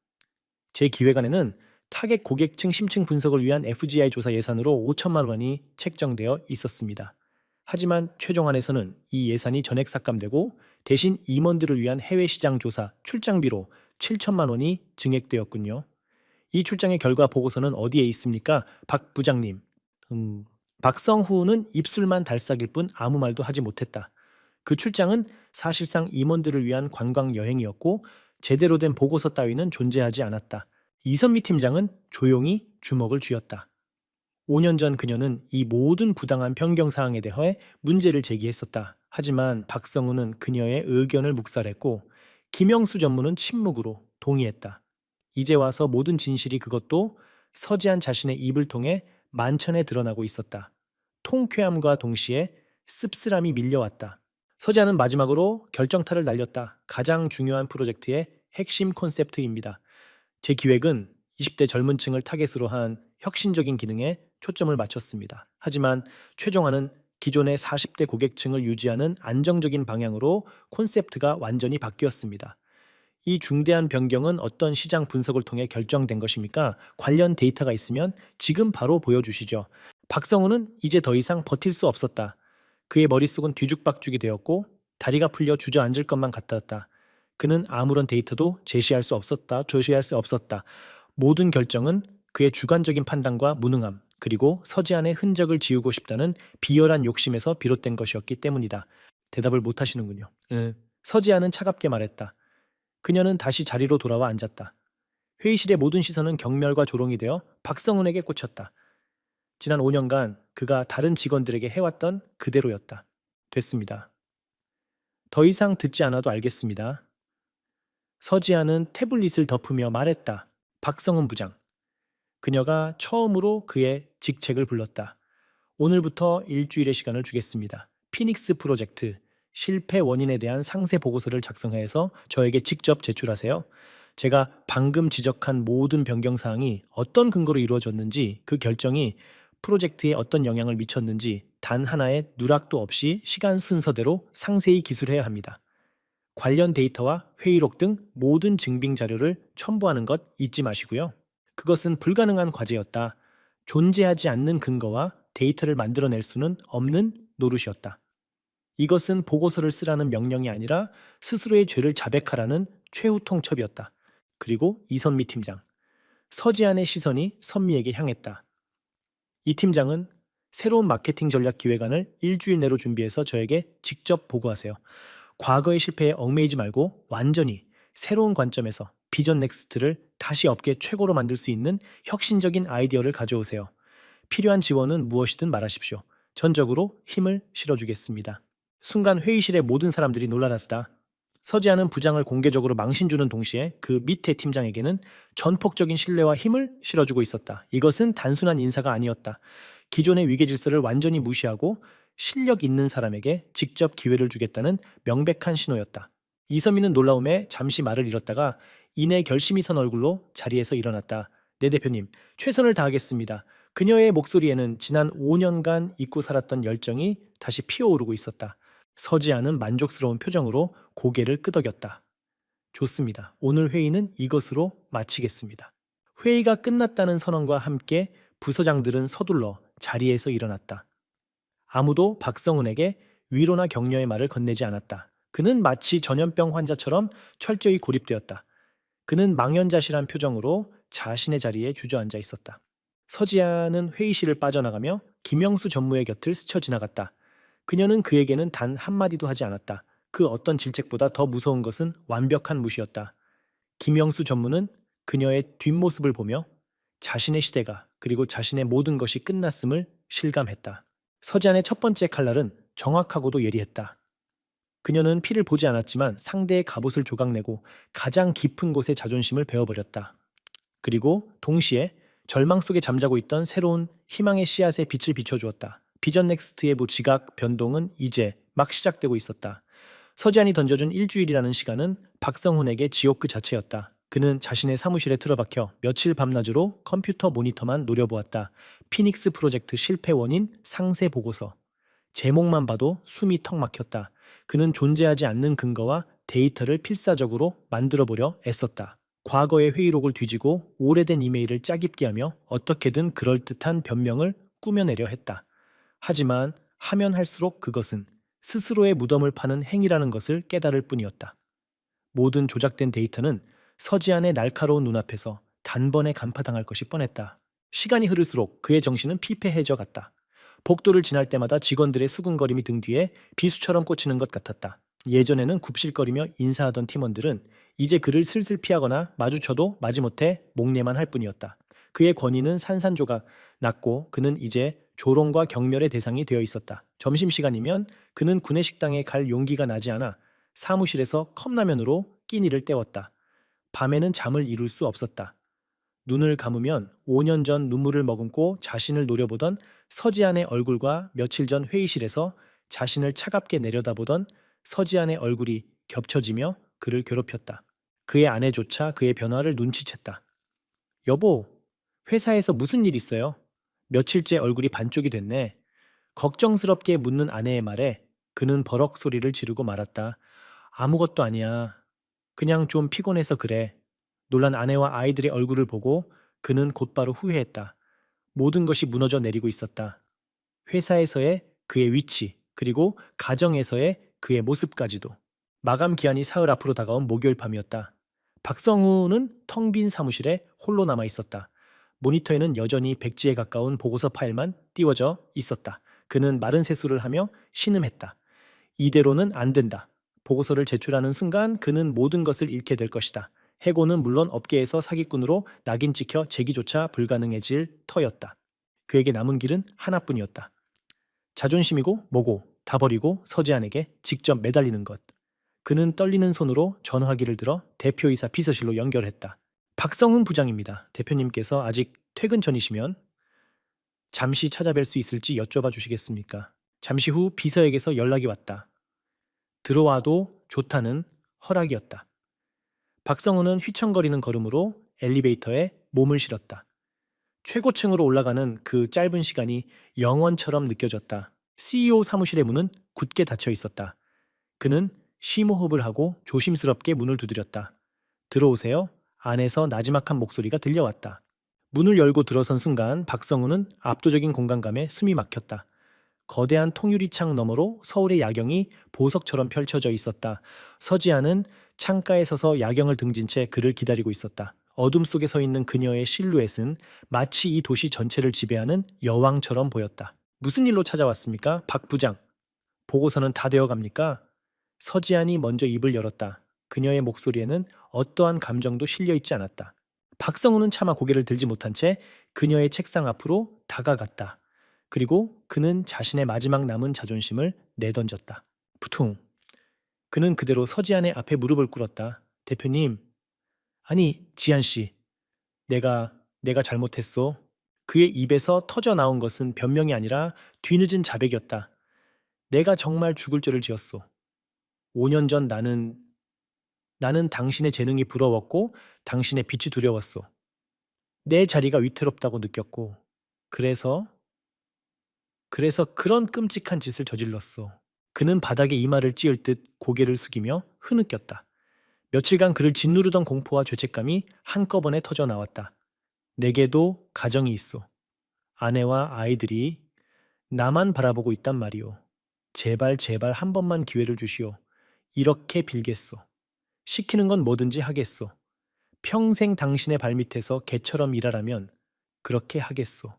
제 기획안에는 타겟 고객층 심층 분석을 위한 FGI 조사 예산으로 5천만 원이 책정되어 있었습니다. 하지만 최종안에서는 이 예산이 전액 삭감되고 대신 임원들을 위한 해외 시장 조사 출장비로 7천만 원이 증액되었군요. 이 출장의 결과 보고서는 어디에 있습니까? 박 부장님. 박성후는 입술만 달싹일 뿐 아무 말도 하지 못했다. 그 출장은 사실상 임원들을 위한 관광 여행이었고 제대로 된 보고서 따위는 존재하지 않았다. 이선미 팀장은 조용히 주먹을 쥐었다. 5년 전 그녀는 이 모든 부당한 변경 사항에 대해 문제를 제기했었다. 하지만 박성우는 그녀의 의견을 묵살했고 김영수 전무는 침묵으로 동의했다. 이제 와서 모든 진실이 그것도 서지한 자신의 입을 통해 만천에 드러나고 있었다. 통쾌함과 동시에 씁쓸함이 밀려왔다. 서지한은 마지막으로 결정타를 날렸다. 가장 중요한 프로젝트의 핵심 콘셉트입니다. 제 기획은 20대 젊은 층을 타겟으로 한 혁신적인 기능에 초점을 맞췄습니다. 하지만 최종안은 기존의 40대 고객층을 유지하는 안정적인 방향으로 콘셉트가 완전히 바뀌었습니다. 이 중대한 변경은 어떤 시장 분석을 통해 결정된 것입니까? 관련 데이터가 있으면 지금 바로 보여주시죠. 박성우는 이제 더 이상 버틸 수 없었다. 그의 머릿속은 뒤죽박죽이 되었고 다리가 풀려 주저앉을 것만 같았다. 그는 아무런 데이터도 제시할 수 없었다. 모든 결정은 그의 주관적인 판단과 무능함, 그리고 서지안의 흔적을 지우고 싶다는 비열한 욕심에서 비롯된 것이었기 때문이다. 대답을 못 하시는군요. 서지안은 차갑게 말했다. 그녀는 다시 자리로 돌아와 앉았다. 회의실의 모든 시선은 경멸과 조롱이 되어 박성훈에게 꽂혔다. 지난 5년간 그가 다른 직원들에게 해왔던 그대로였다. 됐습니다. 더 이상 듣지 않아도 알겠습니다. 서지아는 태블릿을 덮으며 말했다. 박성훈 부장. 그녀가 처음으로 그의 직책을 불렀다. 오늘부터 일주일의 시간을 주겠습니다. 피닉스 프로젝트 실패 원인에 대한 상세 보고서를 작성해서 저에게 직접 제출하세요. 제가 방금 지적한 모든 변경 사항이 어떤 근거로 이루어졌는지, 그 결정이 프로젝트에 어떤 영향을 미쳤는지 단 하나의 누락도 없이 시간 순서대로 상세히 기술해야 합니다. 관련 데이터와 회의록 등 모든 증빙 자료를 첨부하는 것 잊지 마시고요. 그것은 불가능한 과제였다. 존재하지 않는 근거와 데이터를 만들어낼 수는 없는 노릇이었다. 이것은 보고서를 쓰라는 명령이 아니라 스스로의 죄를 자백하라는 최후 통첩이었다. 그리고 이선미 팀장. 서지안의 시선이 선미에게 향했다. 이 팀장은 새로운 마케팅 전략 기획안을 일주일 내로 준비해서 저에게 직접 보고하세요. 과거의 실패에 얽매이지 말고 완전히 새로운 관점에서 비전 넥스트를 다시 업계 최고로 만들 수 있는 혁신적인 아이디어를 가져오세요. 필요한 지원은 무엇이든 말하십시오. 전적으로 힘을 실어주겠습니다. 순간 회의실의 모든 사람들이 놀라랐다. 서지아는 부장을 공개적으로 망신 주는 동시에 그 밑에 팀장에게는 전폭적인 신뢰와 힘을 실어주고 있었다. 이것은 단순한 인사가 아니었다. 기존의 위계 질서를 완전히 무시하고 실력 있는 사람에게 직접 기회를 주겠다는 명백한 신호였다. 이선미는 놀라움에 잠시 말을 잃었다가 이내 결심이 선 얼굴로 자리에서 일어났다. 네 대표님, 최선을 다하겠습니다. 그녀의 목소리에는 지난 5년간 잊고 살았던 열정이 다시 피어오르고 있었다. 서지아는 만족스러운 표정으로 고개를 끄덕였다. 좋습니다. 오늘 회의는 이것으로 마치겠습니다. 회의가 끝났다는 선언과 함께 부서장들은 서둘러 자리에서 일어났다. 아무도 박성훈에게 위로나 격려의 말을 건네지 않았다. 그는 마치 전염병 환자처럼 철저히 고립되었다. 그는 망연자실한 표정으로 자신의 자리에 주저앉아 있었다. 서지아는 회의실을 빠져나가며 김영수 전무의 곁을 스쳐 지나갔다. 그녀는 그에게는 단 한마디도 하지 않았다. 그 어떤 질책보다 더 무서운 것은 완벽한 무시였다. 김영수 전무는 그녀의 뒷모습을 보며 자신의 시대가 그리고 자신의 모든 것이 끝났음을 실감했다. 서지안의 첫 번째 칼날은 정확하고도 예리했다. 그녀는 피를 보지 않았지만 상대의 갑옷을 조각내고 가장 깊은 곳의 자존심을 베어버렸다. 그리고 동시에 절망 속에 잠자고 있던 새로운 희망의 씨앗에 빛을 비춰주었다. 비전 넥스트의 지각 변동은 이제 막 시작되고 있었다. 서지안이 던져준 일주일이라는 시간은 박성훈에게 지옥 그 자체였다. 그는 자신의 사무실에 틀어박혀 며칠 밤낮으로 컴퓨터 모니터만 노려보았다. 피닉스 프로젝트 실패 원인 상세 보고서. 제목만 봐도 숨이 턱 막혔다. 그는 존재하지 않는 근거와 데이터를 필사적으로 만들어보려 애썼다. 과거의 회의록을 뒤지고 오래된 이메일을 짜깁기 하며 어떻게든 그럴듯한 변명을 꾸며내려 했다. 하지만 하면 할수록 그것은 스스로의 무덤을 파는 행위라는 것을 깨달을 뿐이었다. 모든 조작된 데이터는 서지안의 날카로운 눈앞에서 단번에 간파당할 것이 뻔했다. 시간이 흐를수록 그의 정신은 피폐해져 갔다. 복도를 지날 때마다 직원들의 수군거림이 등 뒤에 비수처럼 꽂히는 것 같았다. 예전에는 굽실거리며 인사하던 팀원들은 이제 그를 슬슬 피하거나 마주쳐도 마지못해 목례만 할 뿐이었다. 그의 권위는 산산조각 났고 그는 이제 조롱과 경멸의 대상이 되어 있었다. 점심시간이면 그는 구내식당에 갈 용기가 나지 않아 사무실에서 컵라면으로 끼니를 때웠다. 밤에는 잠을 이룰 수 없었다. 눈을 감으면 5년 전 눈물을 머금고 자신을 노려보던 서지안의 얼굴과 며칠 전 회의실에서 자신을 차갑게 내려다보던 서지안의 얼굴이 겹쳐지며 그를 괴롭혔다. 그의 아내조차 그의 변화를 눈치챘다. 여보, 회사에서 무슨 일 있어요? 며칠째 얼굴이 반쪽이 됐네. 걱정스럽게 묻는 아내의 말에 그는 버럭 소리를 지르고 말았다. 아무것도 아니야. 그냥 좀 피곤해서 그래. 놀란 아내와 아이들의 얼굴을 보고 그는 곧바로 후회했다. 모든 것이 무너져 내리고 있었다. 회사에서의 그의 위치, 그리고 가정에서의 그의 모습까지도. 마감 기한이 사흘 앞으로 다가온 목요일 밤이었다. 박성우는 텅 빈 사무실에 홀로 남아 있었다. 모니터에는 여전히 백지에 가까운 보고서 파일만 띄워져 있었다. 그는 마른 세수를 하며 신음했다. 이대로는 안 된다. 보고서를 제출하는 순간 그는 모든 것을 잃게 될 것이다. 해고는 물론 업계에서 사기꾼으로 낙인 찍혀 재기조차 불가능해질 터였다. 그에게 남은 길은 하나뿐이었다. 자존심이고 뭐고 다 버리고 서지안에게 직접 매달리는 것. 그는 떨리는 손으로 전화기를 들어 대표이사 비서실로 연결했다. 박성훈 부장입니다. 대표님께서 아직 퇴근 전이시면 잠시 찾아뵐 수 있을지 여쭤봐 주시겠습니까? 잠시 후 비서에게서 연락이 왔다. 들어와도 좋다는 허락이었다. 박성훈은 휘청거리는 걸음으로 엘리베이터에 몸을 실었다. 최고층으로 올라가는 그 짧은 시간이 영원처럼 느껴졌다. CEO 사무실의 문은 굳게 닫혀 있었다. 그는 심호흡을 하고 조심스럽게 문을 두드렸다. 들어오세요. 안에서 나지막한 목소리가 들려왔다. 문을 열고 들어선 순간 박성훈은 압도적인 공간감에 숨이 막혔다. 거대한 통유리창 너머로 서울의 야경이 보석처럼 펼쳐져 있었다. 서지아는 창가에 서서 야경을 등진 채 그를 기다리고 있었다. 어둠 속에 서 있는 그녀의 실루엣은 마치 이 도시 전체를 지배하는 여왕처럼 보였다. 무슨 일로 찾아왔습니까? 박 부장. 보고서는 다 되어 갑니까? 서지안이 먼저 입을 열었다. 그녀의 목소리에는 어떠한 감정도 실려 있지 않았다. 박성우는 차마 고개를 들지 못한 채 그녀의 책상 앞으로 다가갔다. 그리고 그는 자신의 마지막 남은 자존심을 내던졌다. 푸퉁. 그는 그대로 서지안의 앞에 무릎을 꿇었다. 대표님, 아니 지안 씨, 내가 잘못했소. 그의 입에서 터져 나온 것은 변명이 아니라 뒤늦은 자백이었다. 내가 정말 죽을 죄를 지었소. 5년 전 나는 당신의 재능이 부러웠고 당신의 빛이 두려웠소. 내 자리가 위태롭다고 느꼈고 그래서 그런 끔찍한 짓을 저질렀소. 그는 바닥에 이마를 찧을 듯 고개를 숙이며 흐느꼈다. 며칠간 그를 짓누르던 공포와 죄책감이 한꺼번에 터져 나왔다. 내게도 가정이 있소. 아내와 아이들이 나만 바라보고 있단 말이오. 제발 제발 한 번만 기회를 주시오. 이렇게 빌겠소. 시키는 건 뭐든지 하겠소. 평생 당신의 발밑에서 개처럼 일하라면 그렇게 하겠소.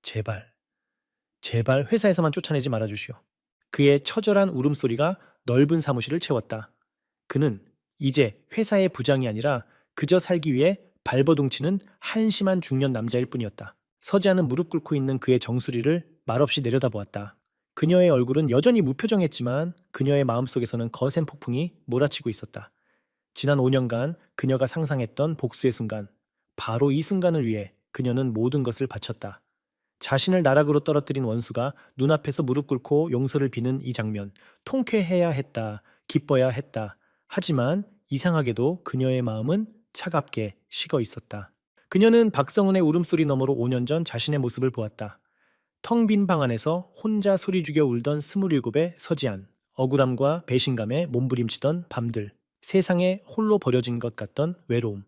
제발, 제발 회사에서만 쫓아내지 말아주시오. 그의 처절한 울음소리가 넓은 사무실을 채웠다. 그는 이제 회사의 부장이 아니라 그저 살기 위해 발버둥치는 한심한 중년 남자일 뿐이었다. 서지아는 무릎 꿇고 있는 그의 정수리를 말없이 내려다보았다. 그녀의 얼굴은 여전히 무표정했지만 그녀의 마음속에서는 거센 폭풍이 몰아치고 있었다. 지난 5년간 그녀가 상상했던 복수의 순간, 바로 이 순간을 위해 그녀는 모든 것을 바쳤다. 자신을 나락으로 떨어뜨린 원수가 눈앞에서 무릎 꿇고 용서를 비는 이 장면, 통쾌해야 했다, 기뻐야 했다. 하지만 이상하게도 그녀의 마음은 차갑게 식어 있었다. 그녀는 박성훈의 울음소리 너머로 5년 전 자신의 모습을 보았다. 텅 빈 방 안에서 혼자 소리 죽여 울던 27의 서지안, 억울함과 배신감에 몸부림치던 밤들, 세상에 홀로 버려진 것 같던 외로움.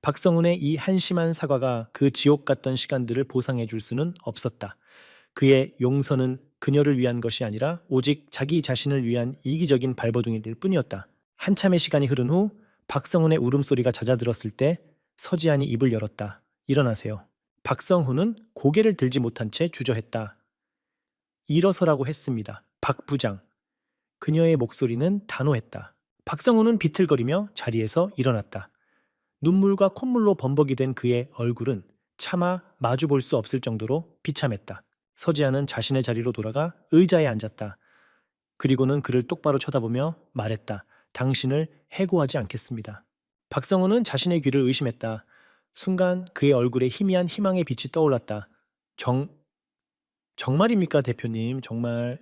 박성훈의 이 한심한 사과가 그 지옥 같던 시간들을 보상해 줄 수는 없었다. 그의 용서는 그녀를 위한 것이 아니라 오직 자기 자신을 위한 이기적인 발버둥일 뿐이었다. 한참의 시간이 흐른 후 박성훈의 울음소리가 잦아들었을 때 서지안이 입을 열었다. 일어나세요. 박성훈은 고개를 들지 못한 채 주저했다. 일어서라고 했습니다. 박 부장. 그녀의 목소리는 단호했다. 박성훈은 비틀거리며 자리에서 일어났다. 눈물과 콧물로 범벅이 된 그의 얼굴은 차마 마주 볼 수 없을 정도로 비참했다. 서지아는 자신의 자리로 돌아가 의자에 앉았다. 그리고는 그를 똑바로 쳐다보며 말했다. 당신을 해고하지 않겠습니다. 박성훈은 자신의 귀를 의심했다. 순간 그의 얼굴에 희미한 희망의 빛이 떠올랐다. 정말입니까, 대표님? 정말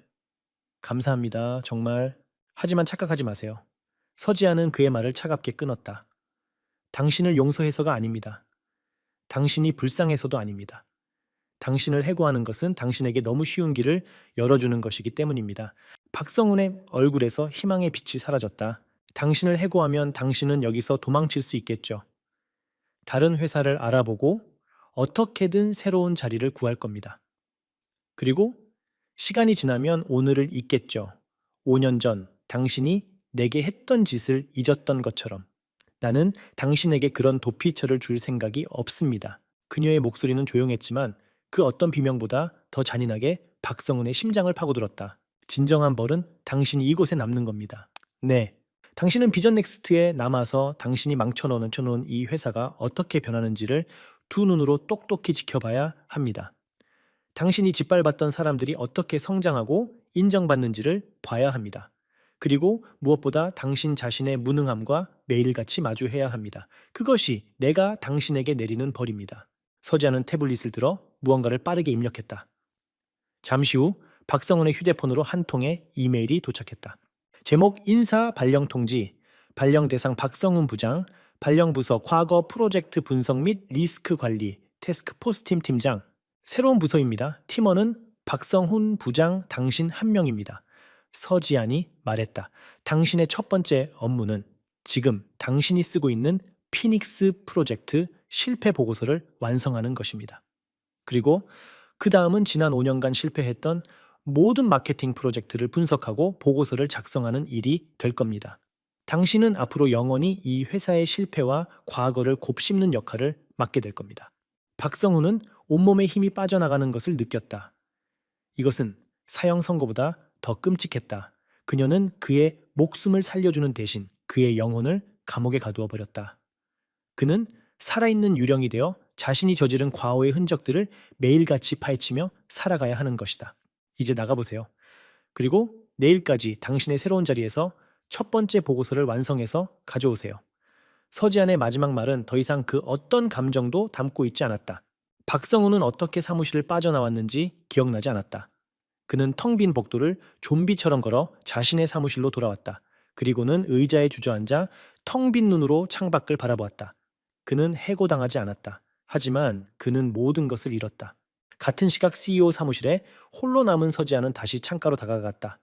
감사합니다. 정말. 하지만 착각하지 마세요. 서지아는 그의 말을 차갑게 끊었다. 당신을 용서해서가 아닙니다. 당신이 불쌍해서도 아닙니다. 당신을 해고하는 것은 당신에게 너무 쉬운 길을 열어주는 것이기 때문입니다. 박성훈의 얼굴에서 희망의 빛이 사라졌다. 당신을 해고하면 당신은 여기서 도망칠 수 있겠죠. 다른 회사를 알아보고 어떻게든 새로운 자리를 구할 겁니다. 그리고 시간이 지나면 오늘을 잊겠죠. 5년 전 당신이 내게 했던 짓을 잊었던 것처럼 나는 당신에게 그런 도피처를 줄 생각이 없습니다. 그녀의 목소리는 조용했지만 그 어떤 비명보다 더 잔인하게 박성훈의 심장을 파고들었다. 진정한 벌은 당신이 이곳에 남는 겁니다. 네. 당신은 비전 넥스트에 남아서 당신이 망쳐놓은 이 회사가 어떻게 변하는지를 두 눈으로 똑똑히 지켜봐야 합니다. 당신이 짓밟았던 사람들이 어떻게 성장하고 인정받는지를 봐야 합니다. 그리고 무엇보다 당신 자신의 무능함과 매일같이 마주해야 합니다. 그것이 내가 당신에게 내리는 벌입니다. 서지아는 태블릿을 들어 무언가를 빠르게 입력했다. 잠시 후 박성훈의 휴대폰으로 한 통의 이메일이 도착했다. 제목 인사 발령 통지, 발령 대상 박성훈 부장, 발령 부서 과거 프로젝트 분석 및 리스크 관리, 태스크포스 팀 팀장. 새로운 부서입니다. 팀원은 박성훈 부장 당신 한 명입니다. 서지안이 말했다. 당신의 첫 번째 업무는 지금 당신이 쓰고 있는 피닉스 프로젝트 실패 보고서를 완성하는 것입니다. 그리고 그 다음은 지난 5년간 실패했던 모든 마케팅 프로젝트를 분석하고 보고서를 작성하는 일이 될 겁니다. 당신은 앞으로 영원히 이 회사의 실패와 과거를 곱씹는 역할을 맡게 될 겁니다. 박성훈은 온몸에 힘이 빠져나가는 것을 느꼈다. 이것은 사형 선고보다 더 끔찍했다. 그녀는 그의 목숨을 살려주는 대신 그의 영혼을 감옥에 가두어 버렸다. 그는 살아있는 유령이 되어 자신이 저지른 과오의 흔적들을 매일같이 파헤치며 살아가야 하는 것이다. 이제 나가보세요. 그리고 내일까지 당신의 새로운 자리에서 첫 번째 보고서를 완성해서 가져오세요. 서지안의 마지막 말은 더 이상 그 어떤 감정도 담고 있지 않았다. 박성훈은 어떻게 사무실을 빠져나왔는지 기억나지 않았다. 그는 텅 빈 복도를 좀비처럼 걸어 자신의 사무실로 돌아왔다. 그리고는 의자에 주저앉아 텅 빈 눈으로 창밖을 바라보았다. 그는 해고당하지 않았다. 하지만 그는 모든 것을 잃었다. 같은 시각 CEO 사무실에 홀로 남은 서지아는 다시 창가로 다가갔다.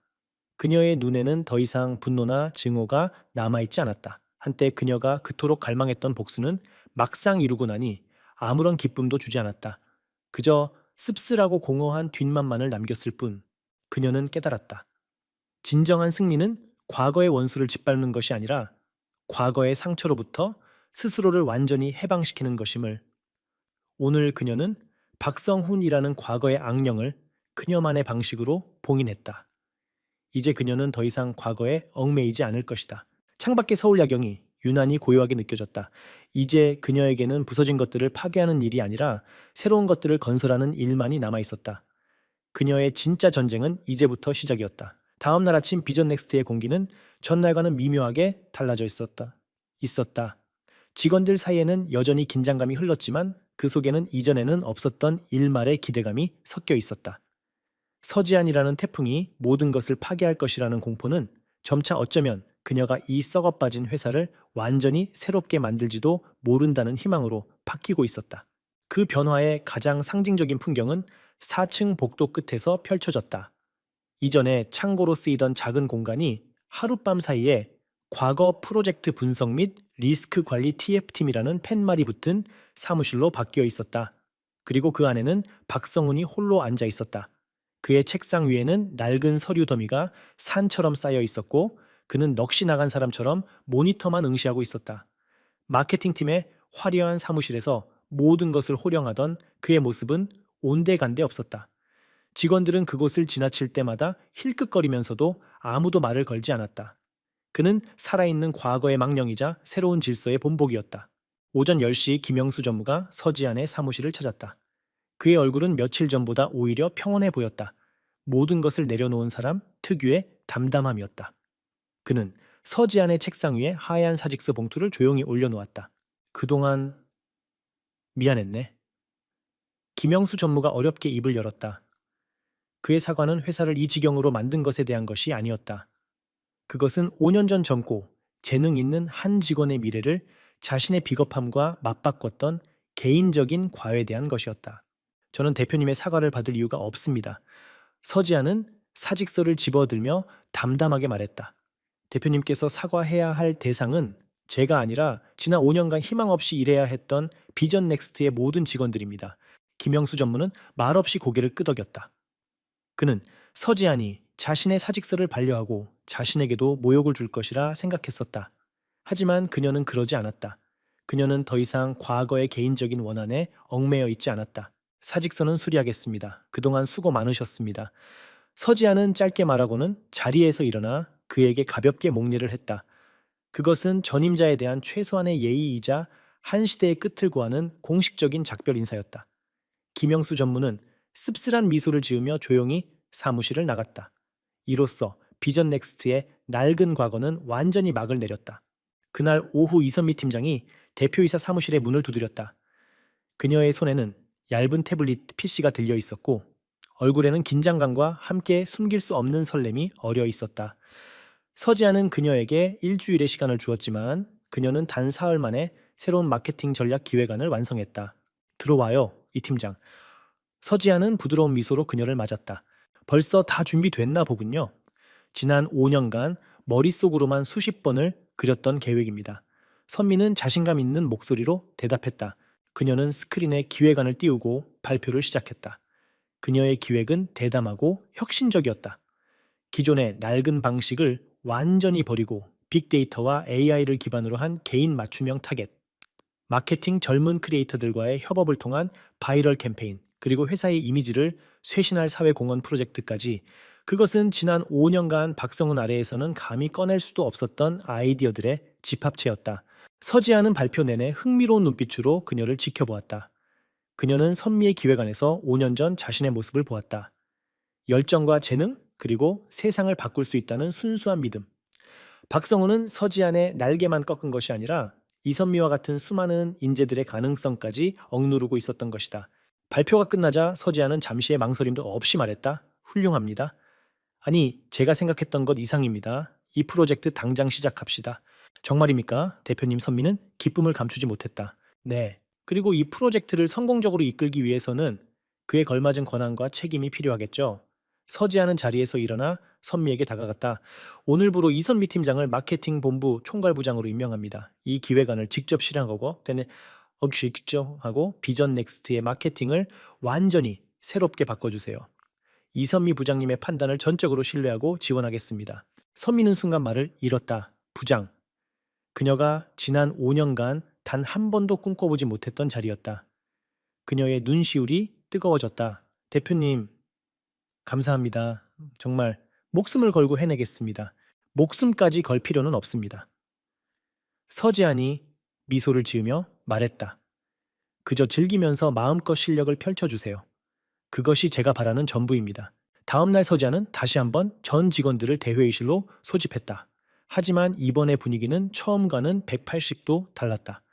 그녀의 눈에는 더 이상 분노나 증오가 남아있지 않았다. 한때 그녀가 그토록 갈망했던 복수는 막상 이루고 나니 아무런 기쁨도 주지 않았다. 그저 씁쓸하고 공허한 뒷맛만을 남겼을 뿐. 그녀는 깨달았다. 진정한 승리는 과거의 원수를 짓밟는 것이 아니라 과거의 상처로부터 스스로를 완전히 해방시키는 것임을. 오늘 그녀는 박성훈이라는 과거의 악령을 그녀만의 방식으로 봉인했다. 이제 그녀는 더 이상 과거에 얽매이지 않을 것이다. 창밖의 서울 야경이 유난히 고요하게 느껴졌다. 이제 그녀에게는 부서진 것들을 파괴하는 일이 아니라 새로운 것들을 건설하는 일만이 남아있었다. 그녀의 진짜 전쟁은 이제부터 시작이었다. 다음 날 아침 비전 넥스트의 공기는 전날과는 미묘하게 달라져 있었다. 직원들 사이에는 여전히 긴장감이 흘렀지만 그 속에는 이전에는 없었던 일말의 기대감이 섞여 있었다. 서지안이라는 태풍이 모든 것을 파괴할 것이라는 공포는 점차 어쩌면 그녀가 이 썩어 빠진 회사를 완전히 새롭게 만들지도 모른다는 희망으로 바뀌고 있었다. 그 변화의 가장 상징적인 풍경은 4층 복도 끝에서 펼쳐졌다. 이전에 창고로 쓰이던 작은 공간이 하룻밤 사이에 과거 프로젝트 분석 및 리스크 관리 TF팀이라는 팻말이 붙은 사무실로 바뀌어 있었다. 그리고 그 안에는 박성훈이 홀로 앉아 있었다. 그의 책상 위에는 낡은 서류 더미가 산처럼 쌓여 있었고 그는 넋이 나간 사람처럼 모니터만 응시하고 있었다. 마케팅팀의 화려한 사무실에서 모든 것을 호령하던 그의 모습은 온데간데 없었다. 직원들은 그곳을 지나칠 때마다 힐끗거리면서도 아무도 말을 걸지 않았다. 그는 살아있는 과거의 망령이자 새로운 질서의 본보기였다. 오전 10시 김영수 전무가 서지안의 사무실을 찾았다. 그의 얼굴은 며칠 전보다 오히려 평온해 보였다. 모든 것을 내려놓은 사람 특유의 담담함이었다. 그는 서지안의 책상 위에 하얀 사직서 봉투를 조용히 올려놓았다. 그동안 미안했네. 김영수 전무가 어렵게 입을 열었다. 그의 사과는 회사를 이 지경으로 만든 것에 대한 것이 아니었다. 그것은 5년 전 젊고 재능 있는 한 직원의 미래를 자신의 비겁함과 맞바꿨던 개인적인 과외에 대한 것이었다. 저는 대표님의 사과를 받을 이유가 없습니다. 서지아는 사직서를 집어들며 담담하게 말했다. 대표님께서 사과해야 할 대상은 제가 아니라 지난 5년간 희망 없이 일해야 했던 비전 넥스트의 모든 직원들입니다. 김영수 전무는 말없이 고개를 끄덕였다. 그는 서지안이 자신의 사직서를 반려하고 자신에게도 모욕을 줄 것이라 생각했었다. 하지만 그녀는 그러지 않았다. 그녀는 더 이상 과거의 개인적인 원한에 얽매여 있지 않았다. 사직서는 수리하겠습니다. 그동안 수고 많으셨습니다. 서지아는 짧게 말하고는 자리에서 일어나 그에게 가볍게 목례를 했다. 그것은 전임자에 대한 최소한의 예의이자 한 시대의 끝을 구하는 공식적인 작별 인사였다. 김영수 전무는 씁쓸한 미소를 지으며 조용히 사무실을 나갔다. 이로써 비전 넥스트의 낡은 과거는 완전히 막을 내렸다. 그날 오후 이선미 팀장이 대표이사 사무실의 문을 두드렸다. 그녀의 손에는 얇은 태블릿 PC가 들려 있었고 얼굴에는 긴장감과 함께 숨길 수 없는 설렘이 어려 있었다. 서지아는 그녀에게 일주일의 시간을 주었지만 그녀는 단 사흘 만에 새로운 마케팅 전략 기획안을 완성했다. 들어와요, 이 팀장. 서지아는 부드러운 미소로 그녀를 맞았다. 벌써 다 준비됐나 보군요. 지난 5년간 머릿속으로만 수십 번을 그렸던 계획입니다. 선미는 자신감 있는 목소리로 대답했다. 그녀는 스크린에 기획안을 띄우고 발표를 시작했다. 그녀의 기획은 대담하고 혁신적이었다. 기존의 낡은 방식을 완전히 버리고 빅데이터와 AI를 기반으로 한 개인 맞춤형 타겟, 마케팅 젊은 크리에이터들과의 협업을 통한 바이럴 캠페인, 그리고 회사의 이미지를 쇄신할 사회공헌 프로젝트까지 그것은 지난 5년간 박성훈 아래에서는 감히 꺼낼 수도 없었던 아이디어들의 집합체였다. 서지아는 발표 내내 흥미로운 눈빛으로 그녀를 지켜보았다. 그녀는 선미의 기획안에서 5년 전 자신의 모습을 보았다. 열정과 재능, 그리고 세상을 바꿀 수 있다는 순수한 믿음. 박성훈은 서지안의 날개만 꺾은 것이 아니라 이선미와 같은 수많은 인재들의 가능성까지 억누르고 있었던 것이다. 발표가 끝나자 서지아는 잠시의 망설임도 없이 말했다. 훌륭합니다. 아니, 제가 생각했던 것 이상입니다. 이 프로젝트 당장 시작합시다. 정말입니까? 대표님 선미는 기쁨을 감추지 못했다. 네. 그리고 이 프로젝트를 성공적으로 이끌기 위해서는 그에 걸맞은 권한과 책임이 필요하겠죠. 서지아는 자리에서 일어나 선미에게 다가갔다. 오늘부로 이선미 팀장을 마케팅 본부 총괄부장으로 임명합니다. 이 기획안을 직접 실행하고 직접 하고 비전 넥스트의 마케팅을 완전히 새롭게 바꿔주세요. 이선미 부장님의 판단을 전적으로 신뢰하고 지원하겠습니다. 선미는 순간 말을 잃었다. 부장. 그녀가 지난 5년간 단 한 번도 꿈꿔보지 못했던 자리였다. 그녀의 눈시울이 뜨거워졌다. 대표님, 감사합니다. 정말 목숨을 걸고 해내겠습니다. 목숨까지 걸 필요는 없습니다. 서지안이 미소를 지으며 말했다. 그저 즐기면서 마음껏 실력을 펼쳐주세요. 그것이 제가 바라는 전부입니다. 다음날 서지아는 다시 한번 전 직원들을 대회의실로 소집했다. 하지만 이번의 분위기는 처음과는 180도 달랐다.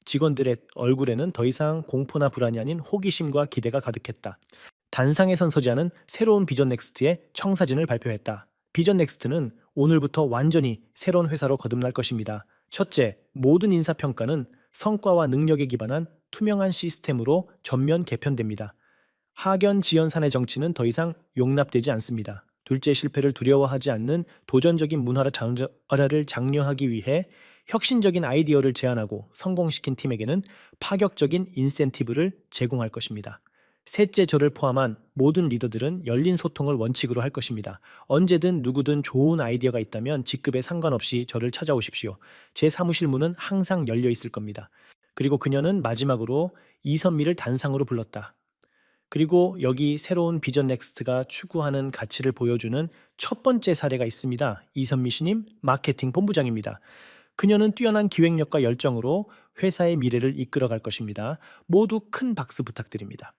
직원들의 얼굴에는 더 이상 공포나 불안이 아닌 호기심과 기대가 가득했다. 단상에 선 서지아는 새로운 비전 넥스트의 청사진을 발표했다. 비전 넥스트는 오늘부터 완전히 새로운 회사로 거듭날 것입니다. 첫째, 모든 인사평가는 성과와 능력에 기반한 투명한 시스템으로 전면 개편됩니다. 하견 지연산의 정치는 더 이상 용납되지 않습니다. 둘째, 실패를 두려워하지 않는 도전적인 문화를 장려하기 위해 혁신적인 아이디어를 제안하고 성공시킨 팀에게는 파격적인 인센티브를 제공할 것입니다. 셋째, 저를 포함한 모든 리더들은 열린 소통을 원칙으로 할 것입니다. 언제든 누구든 좋은 아이디어가 있다면 직급에 상관없이 저를 찾아오십시오. 제 사무실 문은 항상 열려 있을 겁니다. 그리고 그녀는 마지막으로 이선미를 단상으로 불렀다. 그리고 여기 새로운 비전 넥스트가 추구하는 가치를 보여주는 첫 번째 사례가 있습니다. 이선미 신임 마케팅 본부장입니다. 그녀는 뛰어난 기획력과 열정으로 회사의 미래를 이끌어갈 것입니다. 모두 큰 박수 부탁드립니다.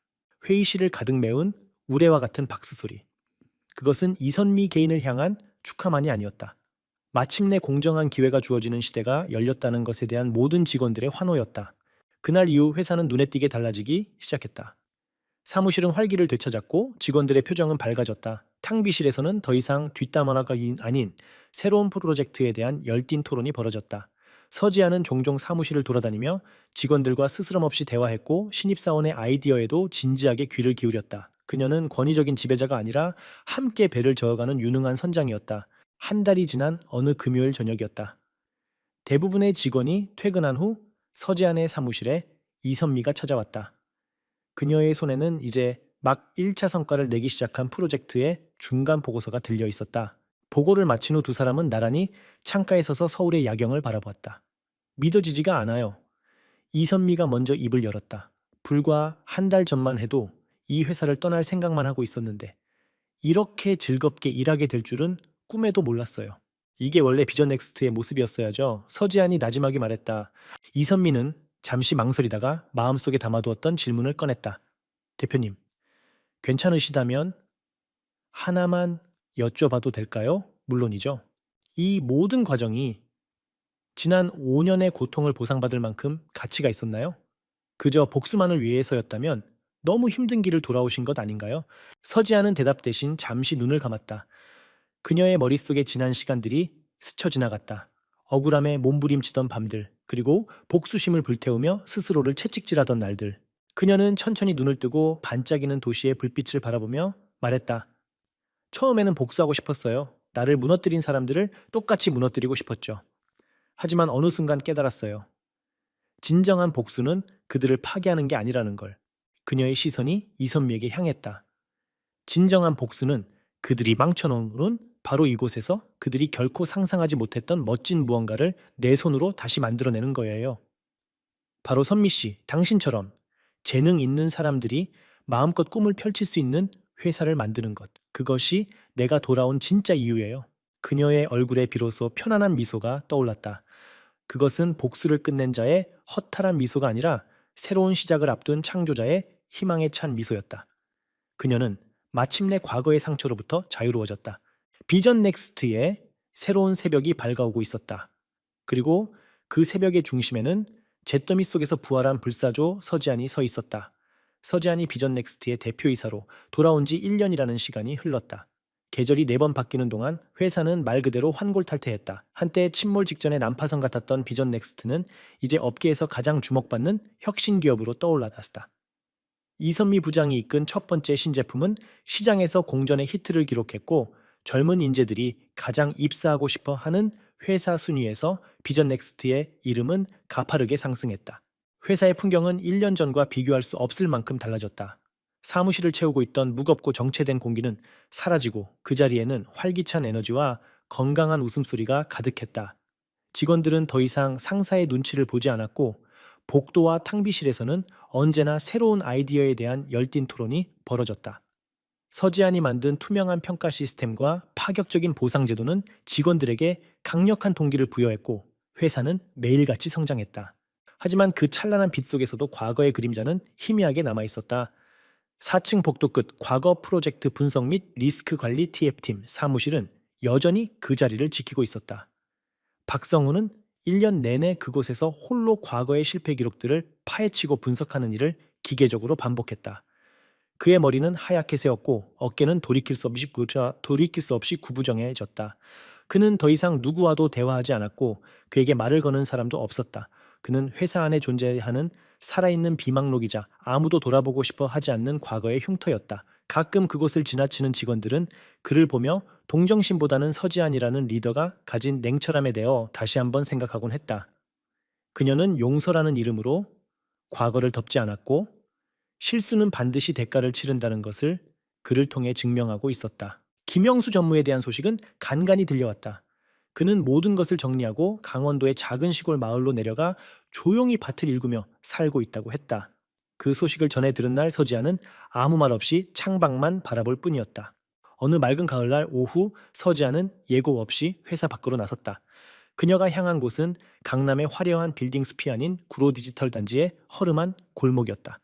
회의실을 가득 메운 우레와 같은 박수 소리. 그것은 이선미 개인을 향한 축하만이 아니었다. 마침내 공정한 기회가 주어지는 시대가 열렸다는 것에 대한 모든 직원들의 환호였다. 그날 이후 회사는 눈에 띄게 달라지기 시작했다. 사무실은 활기를 되찾았고 직원들의 표정은 밝아졌다. 탕비실에서는 더 이상 뒷담화가 아닌 새로운 프로젝트에 대한 열띤 토론이 벌어졌다. 서지아는 종종 사무실을 돌아다니며 직원들과 스스럼 없이 대화했고 신입사원의 아이디어에도 진지하게 귀를 기울였다. 그녀는 권위적인 지배자가 아니라 함께 배를 저어가는 유능한 선장이었다. 한 달이 지난 어느 금요일 저녁이었다. 대부분의 직원이 퇴근한 후 서지안의 사무실에 이선미가 찾아왔다. 그녀의 손에는 이제 막 1차 성과를 내기 시작한 프로젝트의 중간 보고서가 들려 있었다. 보고를 마친 후 두 사람은 나란히 창가에 서서 서울의 야경을 바라보았다. 믿어지지가 않아요. 이선미가 먼저 입을 열었다. 불과 한 달 전만 해도 이 회사를 떠날 생각만 하고 있었는데 이렇게 즐겁게 일하게 될 줄은 꿈에도 몰랐어요. 이게 원래 비전 넥스트의 모습이었어야죠. 서지안이 나지막이 말했다. 이선미는 잠시 망설이다가 마음속에 담아두었던 질문을 꺼냈다. 대표님, 괜찮으시다면 하나만 여쭤봐도 될까요? 물론이죠. 이 모든 과정이 지난 5년의 고통을 보상받을 만큼 가치가 있었나요? 그저 복수만을 위해서였다면 너무 힘든 길을 돌아오신 것 아닌가요? 서지아는 대답 대신 잠시 눈을 감았다. 그녀의 머릿속에 지난 시간들이 스쳐 지나갔다. 억울함에 몸부림치던 밤들, 그리고 복수심을 불태우며 스스로를 채찍질하던 날들. 그녀는 천천히 눈을 뜨고 반짝이는 도시의 불빛을 바라보며 말했다. 처음에는 복수하고 싶었어요. 나를 무너뜨린 사람들을 똑같이 무너뜨리고 싶었죠. 하지만 어느 순간 깨달았어요. 진정한 복수는 그들을 파괴하는 게 아니라는 걸. 그녀의 시선이 이선미에게 향했다. 진정한 복수는 그들이 망쳐놓은 바로 이곳에서 그들이 결코 상상하지 못했던 멋진 무언가를 내 손으로 다시 만들어내는 거예요. 바로 선미 씨, 당신처럼 재능 있는 사람들이 마음껏 꿈을 펼칠 수 있는 회사를 만드는 것. 그것이 내가 돌아온 진짜 이유예요. 그녀의 얼굴에 비로소 편안한 미소가 떠올랐다. 그것은 복수를 끝낸 자의 허탈한 미소가 아니라 새로운 시작을 앞둔 창조자의 희망에 찬 미소였다. 그녀는 마침내 과거의 상처로부터 자유로워졌다. 비전 넥스트의 새로운 새벽이 밝아오고 있었다. 그리고 그 새벽의 중심에는 잿더미 속에서 부활한 불사조 서지안이 서 있었다. 서지안이 비전 넥스트의 대표이사로 돌아온 지 1년이라는 시간이 흘렀다. 계절이 4번 바뀌는 동안 회사는 말 그대로 환골탈태했다. 한때 침몰 직전의 난파선 같았던 비전 넥스트는 이제 업계에서 가장 주목받는 혁신 기업으로 떠올랐다. 이선미 부장이 이끈 첫 번째 신제품은 시장에서 공전의 히트를 기록했고 젊은 인재들이 가장 입사하고 싶어 하는 회사 순위에서 비전 넥스트의 이름은 가파르게 상승했다. 회사의 풍경은 1년 전과 비교할 수 없을 만큼 달라졌다. 사무실을 채우고 있던 무겁고 정체된 공기는 사라지고 그 자리에는 활기찬 에너지와 건강한 웃음소리가 가득했다. 직원들은 더 이상 상사의 눈치를 보지 않았고 복도와 탕비실에서는 언제나 새로운 아이디어에 대한 열띤 토론이 벌어졌다. 서지안이 만든 투명한 평가 시스템과 파격적인 보상 제도는 직원들에게 강력한 동기를 부여했고 회사는 매일같이 성장했다. 하지만 그 찬란한 빛 속에서도 과거의 그림자는 희미하게 남아 있었다. 4층 복도 끝 과거 프로젝트 분석 및 리스크 관리 TF팀 사무실은 여전히 그 자리를 지키고 있었다. 박성우는 1년 내내 그곳에서 홀로 과거의 실패 기록들을 파헤치고 분석하는 일을 기계적으로 반복했다. 그의 머리는 하얗게 새었고 어깨는 돌이킬 수 없이 구부정해졌다. 그는 더 이상 누구와도 대화하지 않았고 그에게 말을 거는 사람도 없었다. 그는 회사 안에 존재하는 살아있는 비망록이자 아무도 돌아보고 싶어 하지 않는 과거의 흉터였다. 가끔 그곳을 지나치는 직원들은 그를 보며 동정심보다는 서지안이라는 리더가 가진 냉철함에 대해 다시 한번 생각하곤 했다. 그녀는 용서라는 이름으로 과거를 덮지 않았고 실수는 반드시 대가를 치른다는 것을 그를 통해 증명하고 있었다. 김영수 전무에 대한 소식은 간간히 들려왔다. 그는 모든 것을 정리하고 강원도의 작은 시골 마을로 내려가 조용히 밭을 일구며 살고 있다고 했다. 그 소식을 전해 들은 날 서지아는 아무 말 없이 창밖만 바라볼 뿐이었다. 어느 맑은 가을날 오후 서지아는 예고 없이 회사 밖으로 나섰다. 그녀가 향한 곳은 강남의 화려한 빌딩 숲이 아닌 구로 디지털 단지의 허름한 골목이었다.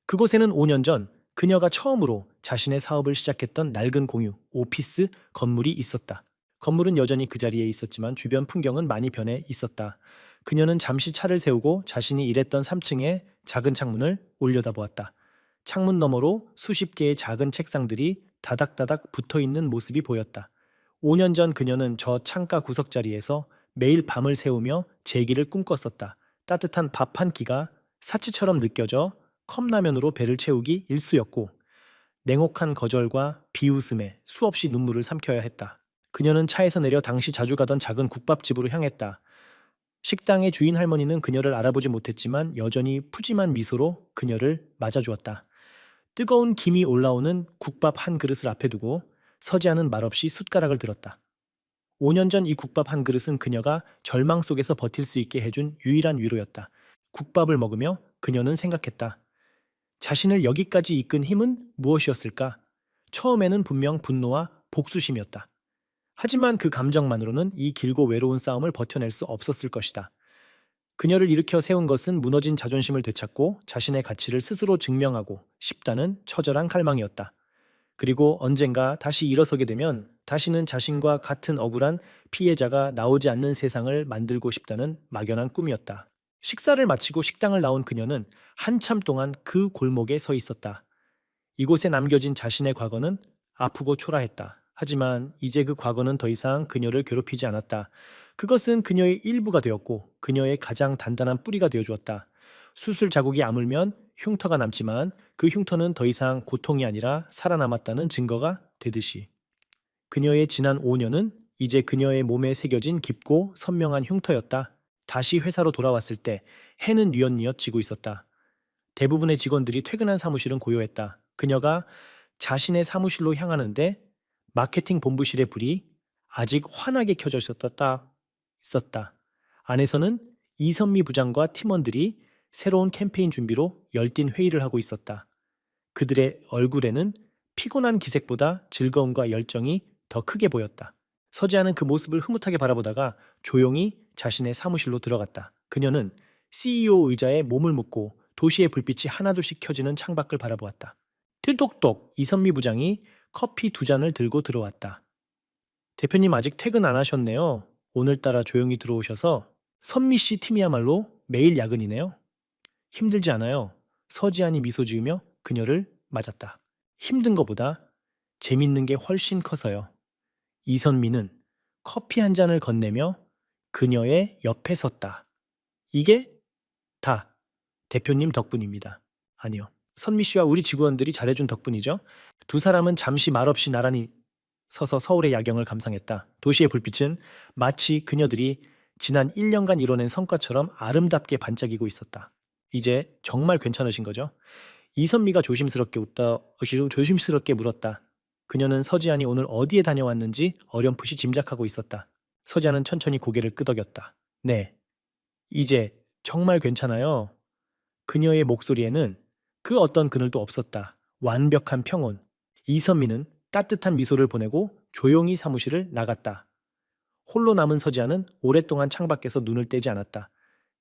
그곳에는 5년 전 그녀가 처음으로 자신의 사업을 시작했던 낡은 공유, 오피스 건물이 있었다. 건물은 여전히 그 자리에 있었지만 주변 풍경은 많이 변해 있었다. 그녀는 잠시 차를 세우고 자신이 일했던 3층의 작은 창문을 올려다보았다. 창문 너머로 수십 개의 작은 책상들이 다닥다닥 붙어 있는 모습이 보였다. 5년 전 그녀는 저 창가 구석 자리에서 매일 밤을 새우며 재기를 꿈꿨었다. 따뜻한 밥 한 끼가 사치처럼 느껴져 컵라면으로 배를 채우기 일쑤였고 냉혹한 거절과 비웃음에 수없이 눈물을 삼켜야 했다. 그녀는 차에서 내려 당시 자주 가던 작은 국밥집으로 향했다. 식당의 주인 할머니는 그녀를 알아보지 못했지만 여전히 푸짐한 미소로 그녀를 맞아주었다. 뜨거운 김이 올라오는 국밥 한 그릇을 앞에 두고 서지아는 말없이 숟가락을 들었다. 5년 전 이 국밥 한 그릇은 그녀가 절망 속에서 버틸 수 있게 해준 유일한 위로였다. 국밥을 먹으며 그녀는 생각했다. 자신을 여기까지 이끈 힘은 무엇이었을까? 처음에는 분명 분노와 복수심이었다. 하지만 그 감정만으로는 이 길고 외로운 싸움을 버텨낼 수 없었을 것이다. 그녀를 일으켜 세운 것은 무너진 자존심을 되찾고 자신의 가치를 스스로 증명하고 싶다는 처절한 갈망이었다. 그리고 언젠가 다시 일어서게 되면 다시는 자신과 같은 억울한 피해자가 나오지 않는 세상을 만들고 싶다는 막연한 꿈이었다. 식사를 마치고 식당을 나온 그녀는 한참 동안 그 골목에 서 있었다. 이곳에 남겨진 자신의 과거는 아프고 초라했다. 하지만 이제 그 과거는 더 이상 그녀를 괴롭히지 않았다. 그것은 그녀의 일부가 되었고 그녀의 가장 단단한 뿌리가 되어 주었다. 수술 자국이 아물면 흉터가 남지만 그 흉터는 더 이상 고통이 아니라 살아남았다는 증거가 되듯이. 그녀의 지난 5년은 이제 그녀의 몸에 새겨진 깊고 선명한 흉터였다. 다시 회사로 돌아왔을 때 해는 뉘엿뉘엿 지고 있었다. 대부분의 직원들이 퇴근한 사무실은 고요했다. 그녀가 자신의 사무실로 향하는데 마케팅 본부실의 불이 아직 환하게 켜져 있었다. 안에서는 이선미 부장과 팀원들이 새로운 캠페인 준비로 열띤 회의를 하고 있었다. 그들의 얼굴에는 피곤한 기색보다 즐거움과 열정이 더 크게 보였다. 서지아는 그 모습을 흐뭇하게 바라보다가 조용히 자신의 사무실로 들어갔다. 그녀는 CEO 의자에 몸을 묻고 도시의 불빛이 하나둘씩 켜지는 창밖을 바라보았다. 틸똑똑 이선미 부장이 커피 2잔을 들고 들어왔다. 대표님 아직 퇴근 안 하셨네요. 오늘따라 조용히 들어오셔서 선미 씨 팀이야말로 매일 야근이네요. 힘들지 않아요. 서지안이 미소 지으며 그녀를 맞았다. 힘든 것보다 재밌는 게 훨씬 커서요. 이선미는 커피 한 잔을 건네며 그녀의 옆에 섰다. 이게 다 대표님 덕분입니다. 아니요. 선미 씨와 우리 직원들이 잘해준 덕분이죠. 두 사람은 잠시 말없이 나란히 서서 서울의 야경을 감상했다. 도시의 불빛은 마치 그녀들이 지난 1년간 이뤄낸 성과처럼 아름답게 반짝이고 있었다. 이제 정말 괜찮으신 거죠? 이선미가 조심스럽게 물었다. 그녀는 서지안이 오늘 어디에 다녀왔는지 어렴풋이 짐작하고 있었다. 서지안은 천천히 고개를 끄덕였다. 네, 이제 정말 괜찮아요. 그녀의 목소리에는 그 어떤 그늘도 없었다. 완벽한 평온. 이선미는 따뜻한 미소를 보내고 조용히 사무실을 나갔다. 홀로 남은 서지아는 오랫동안 창밖에서 눈을 떼지 않았다.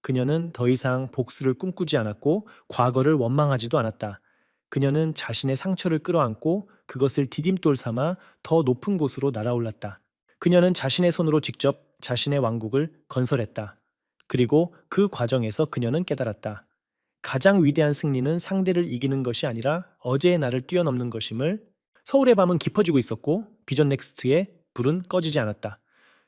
그녀는 더 이상 복수를 꿈꾸지 않았고 과거를 원망하지도 않았다. 그녀는 자신의 상처를 끌어안고 그것을 디딤돌 삼아 더 높은 곳으로 날아올랐다. 그녀는 자신의 손으로 직접 자신의 왕국을 건설했다. 그리고 그 과정에서 그녀는 깨달았다. 가장 위대한 승리는 상대를 이기는 것이 아니라 어제의 나를 뛰어넘는 것임을. 서울의 밤은 깊어지고 있었고 비전 넥스트의 불은 꺼지지 않았다.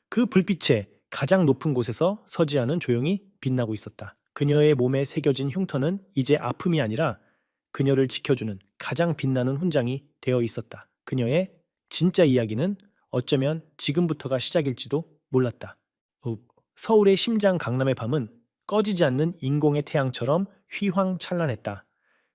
그 불빛의 가장 높은 곳에서 서지아는 조용히 빛나고 있었다. 그녀의 몸에 새겨진 흉터는 이제 아픔이 아니라 그녀를 지켜주는 가장 빛나는 훈장이 되어 있었다. 그녀의 진짜 이야기는 어쩌면 지금부터가 시작일지도 몰랐다. 서울의 심장 강남의 밤은 꺼지지 않는 인공의 태양처럼 휘황찬란했다.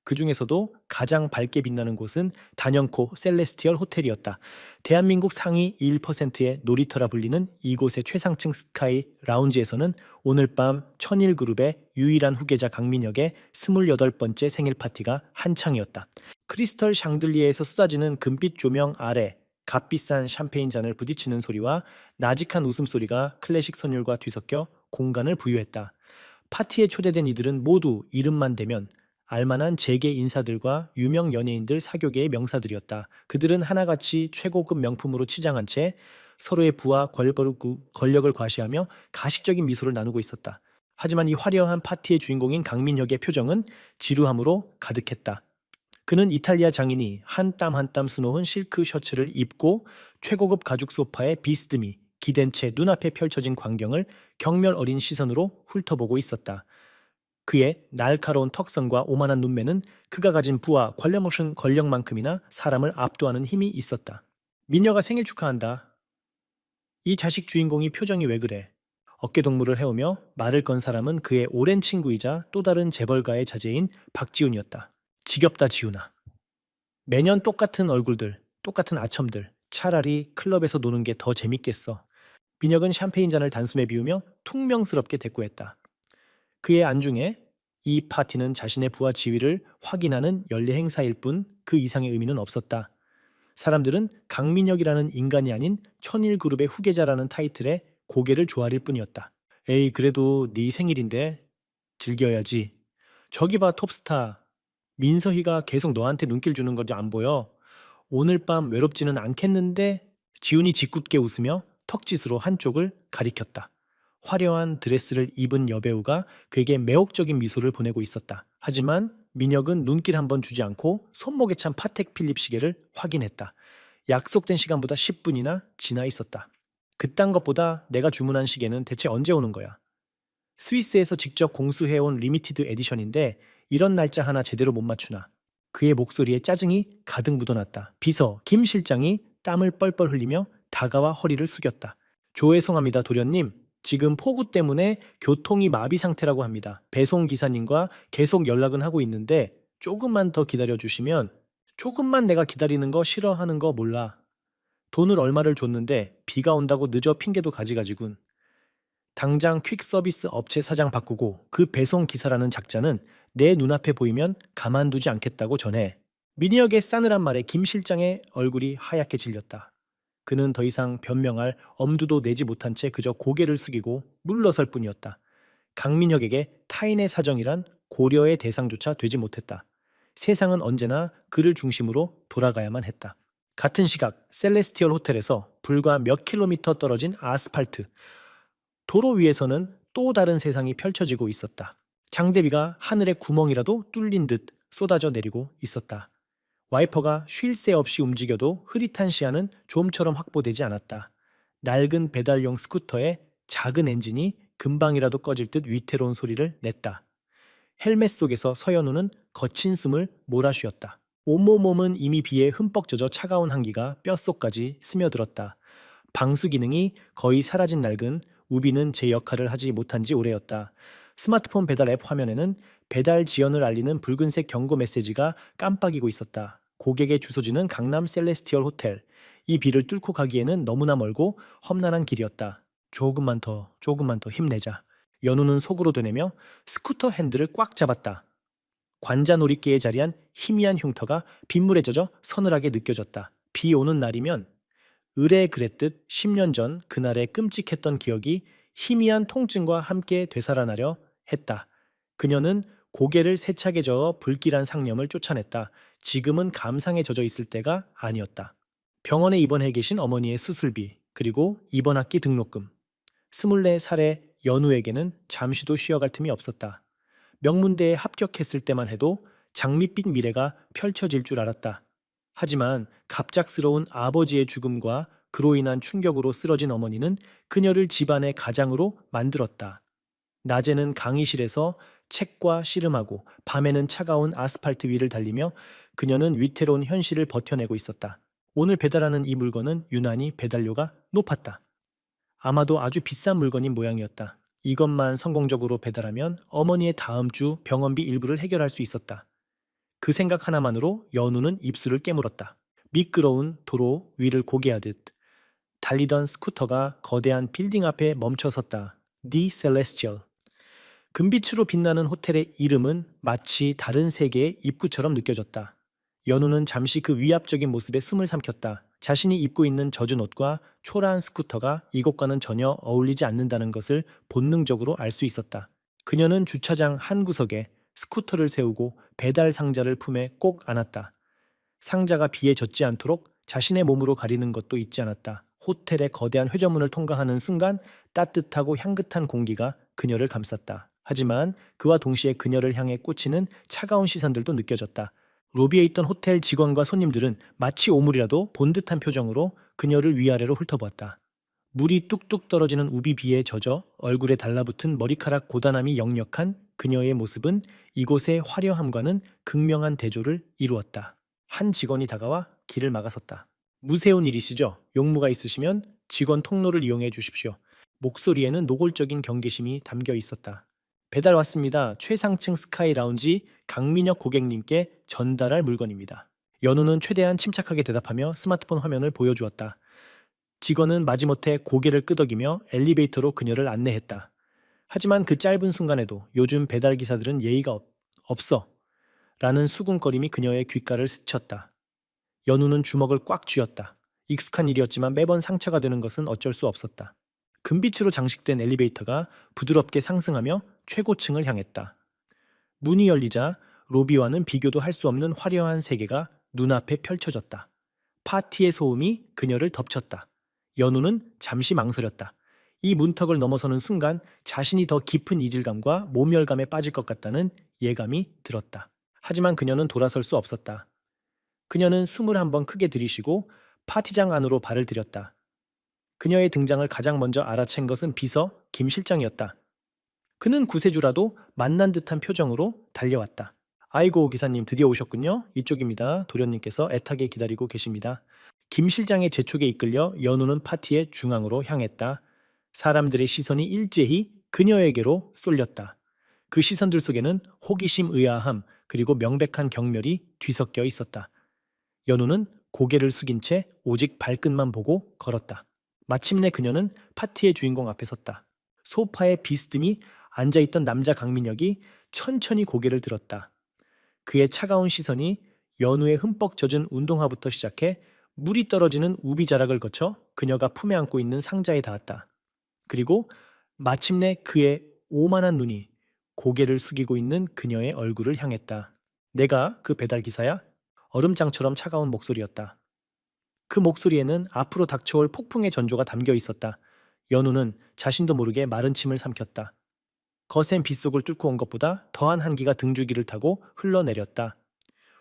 그 중에서도 가장 밝게 빛나는 곳은 단연코 셀레스티얼 호텔이었다. 대한민국 상위 1%의 놀이터라 불리는 이곳의 최상층 스카이 라운지에서는 오늘 밤 천일그룹의 유일한 후계자 강민혁의 28번째 생일 파티가 한창이었다. 크리스털 샹들리에에서 쏟아지는 금빛 조명 아래 값비싼 샴페인 잔을 부딪히는 소리와 나직한 웃음소리가 클래식 선율과 뒤섞여 공간을 부유했다. 파티에 초대된 이들은 모두 이름만 대면 알만한 재계 인사들과 유명 연예인들 사교계의 명사들이었다. 그들은 하나같이 최고급 명품으로 치장한 채 서로의 부와 권력을 과시하며 가식적인 미소를 나누고 있었다. 하지만 이 화려한 파티의 주인공인 강민혁의 표정은 지루함으로 가득했다. 그는 이탈리아 장인이 한 땀 한 땀 수놓은 실크 셔츠를 입고 최고급 가죽 소파에 비스듬히 기댄 채 눈앞에 펼쳐진 광경을 경멸 어린 시선으로 훑어보고 있었다. 그의 날카로운 턱선과 오만한 눈매는 그가 가진 부와 권력만큼이나 사람을 압도하는 힘이 있었다. 미녀가 생일 축하한다. 이 자식 주인공이 표정이 왜 그래? 어깨동무를 해오며 말을 건 사람은 그의 오랜 친구이자 또 다른 재벌가의 자제인 박지훈이었다. 지겹다 지훈아. 매년 똑같은 얼굴들, 똑같은 아첨들. 차라리 클럽에서 노는 게 더 재밌겠어. 민혁은 샴페인 잔을 단숨에 비우며 퉁명스럽게 대꾸했다. 그의 안중에 이 파티는 자신의 부와 지위를 확인하는 연례 행사일 뿐 그 이상의 의미는 없었다. 사람들은 강민혁이라는 인간이 아닌 천일그룹의 후계자라는 타이틀에 고개를 조아릴 뿐이었다. 에이, 그래도 네 생일인데 즐겨야지. 저기 봐, 톱스타. 민서희가 계속 너한테 눈길 주는 거지 안 보여? 오늘 밤 외롭지는 않겠는데? 지훈이 짓궂게 웃으며 턱짓으로 한쪽을 가리켰다. 화려한 드레스를 입은 여배우가 그에게 매혹적인 미소를 보내고 있었다. 하지만 민혁은 눈길 한번 주지 않고 손목에 찬 파텍 필립 시계를 확인했다. 약속된 시간보다 10분이나 지나 있었다. 그딴 것보다 내가 주문한 시계는 대체 언제 오는 거야? 스위스에서 직접 공수해온 리미티드 에디션인데 이런 날짜 하나 제대로 못 맞추나. 그의 목소리에 짜증이 가득 묻어났다. 비서 김 실장이 땀을 뻘뻘 흘리며 다가와 허리를 숙였다. 조회송합니다 도련님. 지금 폭우 때문에 교통이 마비 상태라고 합니다. 배송 기사님과 계속 연락은 하고 있는데 조금만 더 기다려 주시면. 조금만 내가 기다리는 거 싫어하는 거 몰라. 돈을 얼마를 줬는데 비가 온다고 늦어 핑계도 가지가지군. 당장 퀵 서비스 업체 사장 바꾸고 그 배송 기사라는 작자는 내 눈앞에 보이면 가만두지 않겠다고 전해. 민희혁의 싸늘한 말에 김 실장의 얼굴이 하얗게 질렸다. 그는 더 이상 변명할 엄두도 내지 못한 채 그저 고개를 숙이고 물러설 뿐이었다. 강민혁에게 타인의 사정이란 고려의 대상조차 되지 못했다. 세상은 언제나 그를 중심으로 돌아가야만 했다. 같은 시각 셀레스티얼 호텔에서 불과 몇 킬로미터 떨어진 아스팔트 도로 위에서는 또 다른 세상이 펼쳐지고 있었다. 장대비가 하늘의 구멍이라도 뚫린 듯 쏟아져 내리고 있었다. 와이퍼가 쉴 새 없이 움직여도 흐릿한 시야는 좀처럼 확보되지 않았다. 낡은 배달용 스쿠터의 작은 엔진이 금방이라도 꺼질 듯 위태로운 소리를 냈다. 헬멧 속에서 서연우는 거친 숨을 몰아쉬었다. 온몸은 이미 비에 흠뻑 젖어 차가운 한기가 뼛속까지 스며들었다. 방수 기능이 거의 사라진 낡은 우비는 제 역할을 하지 못한 지 오래였다. 스마트폰 배달 앱 화면에는 배달 지연을 알리는 붉은색 경고 메시지가 깜빡이고 있었다. 고객의 주소지는 강남 셀레스티얼 호텔. 이 비를 뚫고 가기에는 너무나 멀고 험난한 길이었다. 조금만 더 힘내자. 연우는 속으로 되뇌며 스쿠터 핸들을 꽉 잡았다. 관자놀이개에 자리한 희미한 흉터가 빗물에 젖어 서늘하게 느껴졌다. 비 오는 날이면 의뢰 그랬듯 10년 전 그날의 끔찍했던 기억이 희미한 통증과 함께 되살아나려 했다. 그녀는 고개를 세차게 저어 불길한 상념을 쫓아냈다. 지금은 감상에 젖어 있을 때가 아니었다. 병원에 입원해 계신 어머니의 수술비, 그리고 이번 학기 등록금. 24살의 연우에게는 잠시도 쉬어갈 틈이 없었다. 명문대에 합격했을 때만 해도 장밋빛 미래가 펼쳐질 줄 알았다. 하지만 갑작스러운 아버지의 죽음과 그로 인한 충격으로 쓰러진 어머니는 그녀를 집안의 가장으로 만들었다. 낮에는 강의실에서 책과 씨름하고 밤에는 차가운 아스팔트 위를 달리며 그녀는 위태로운 현실을 버텨내고 있었다. 오늘 배달하는 이 물건은 유난히 배달료가 높았다. 아마도 아주 비싼 물건인 모양이었다. 이것만 성공적으로 배달하면 어머니의 다음 주 병원비 일부를 해결할 수 있었다. 그 생각 하나만으로 연우는 입술을 깨물었다. 미끄러운 도로 위를 고개하듯 달리던 스쿠터가 거대한 빌딩 앞에 멈춰 섰다. The Celestial. 금빛으로 빛나는 호텔의 이름은 마치 다른 세계의 입구처럼 느껴졌다. 연우는 잠시 그 위압적인 모습에 숨을 삼켰다. 자신이 입고 있는 젖은 옷과 초라한 스쿠터가 이곳과는 전혀 어울리지 않는다는 것을 본능적으로 알 수 있었다. 그녀는 주차장 한 구석에 스쿠터를 세우고 배달 상자를 품에 꼭 안았다. 상자가 비에 젖지 않도록 자신의 몸으로 가리는 것도 잊지 않았다. 호텔의 거대한 회전문을 통과하는 순간 따뜻하고 향긋한 공기가 그녀를 감쌌다. 하지만 그와 동시에 그녀를 향해 꽂히는 차가운 시선들도 느껴졌다. 로비에 있던 호텔 직원과 손님들은 마치 오물이라도 본 듯한 표정으로 그녀를 위아래로 훑어보았다. 물이 뚝뚝 떨어지는 우비비에 젖어 얼굴에 달라붙은 머리카락 고단함이 역력한 그녀의 모습은 이곳의 화려함과는 극명한 대조를 이루었다. 한 직원이 다가와 길을 막아섰다. 무세운 일이시죠? 용무가 있으시면 직원 통로를 이용해 주십시오. 목소리에는 노골적인 경계심이 담겨 있었다. 배달 왔습니다. 최상층 스카이 라운지 강민혁 고객님께 전달할 물건입니다. 연우는 최대한 침착하게 대답하며 스마트폰 화면을 보여주었다. 직원은 마지못해 고개를 끄덕이며 엘리베이터로 그녀를 안내했다. 하지만 그 짧은 순간에도 요즘 배달 기사들은 예의가 없어 라는 수군거림이 그녀의 귓가를 스쳤다. 연우는 주먹을 꽉 쥐었다. 익숙한 일이었지만 매번 상처가 되는 것은 어쩔 수 없었다. 금빛으로 장식된 엘리베이터가 부드럽게 상승하며 최고층을 향했다. 문이 열리자 로비와는 비교도 할 수 없는 화려한 세계가 눈앞에 펼쳐졌다. 파티의 소음이 그녀를 덮쳤다. 연우는 잠시 망설였다. 이 문턱을 넘어서는 순간 자신이 더 깊은 이질감과 모멸감에 빠질 것 같다는 예감이 들었다. 하지만 그녀는 돌아설 수 없었다. 그녀는 숨을 한번 크게 들이쉬고 파티장 안으로 발을 들였다. 그녀의 등장을 가장 먼저 알아챈 것은 비서 김 실장이었다. 그는 구세주라도 만난 듯한 표정으로 달려왔다. 아이고 기사님 드디어 오셨군요. 이쪽입니다. 도련님께서 애타게 기다리고 계십니다. 김 실장의 재촉에 이끌려 연우는 파티의 중앙으로 향했다. 사람들의 시선이 일제히 그녀에게로 쏠렸다. 그 시선들 속에는 호기심, 의아함, 그리고 명백한 경멸이 뒤섞여 있었다. 연우는 고개를 숙인 채 오직 발끝만 보고 걸었다. 마침내 그녀는 파티의 주인공 앞에 섰다. 소파에 비스듬히 앉아있던 남자 강민혁이 천천히 고개를 들었다. 그의 차가운 시선이 연우의 흠뻑 젖은 운동화부터 시작해 물이 떨어지는 우비자락을 거쳐 그녀가 품에 안고 있는 상자에 닿았다. 그리고 마침내 그의 오만한 눈이 고개를 숙이고 있는 그녀의 얼굴을 향했다. 내가 그 배달 기사야? 얼음장처럼 차가운 목소리였다. 그 목소리에는 앞으로 닥쳐올 폭풍의 전조가 담겨 있었다. 연우는 자신도 모르게 마른 침을 삼켰다. 거센 빗속을 뚫고 온 것보다 더한 한기가 등줄기를 타고 흘러내렸다.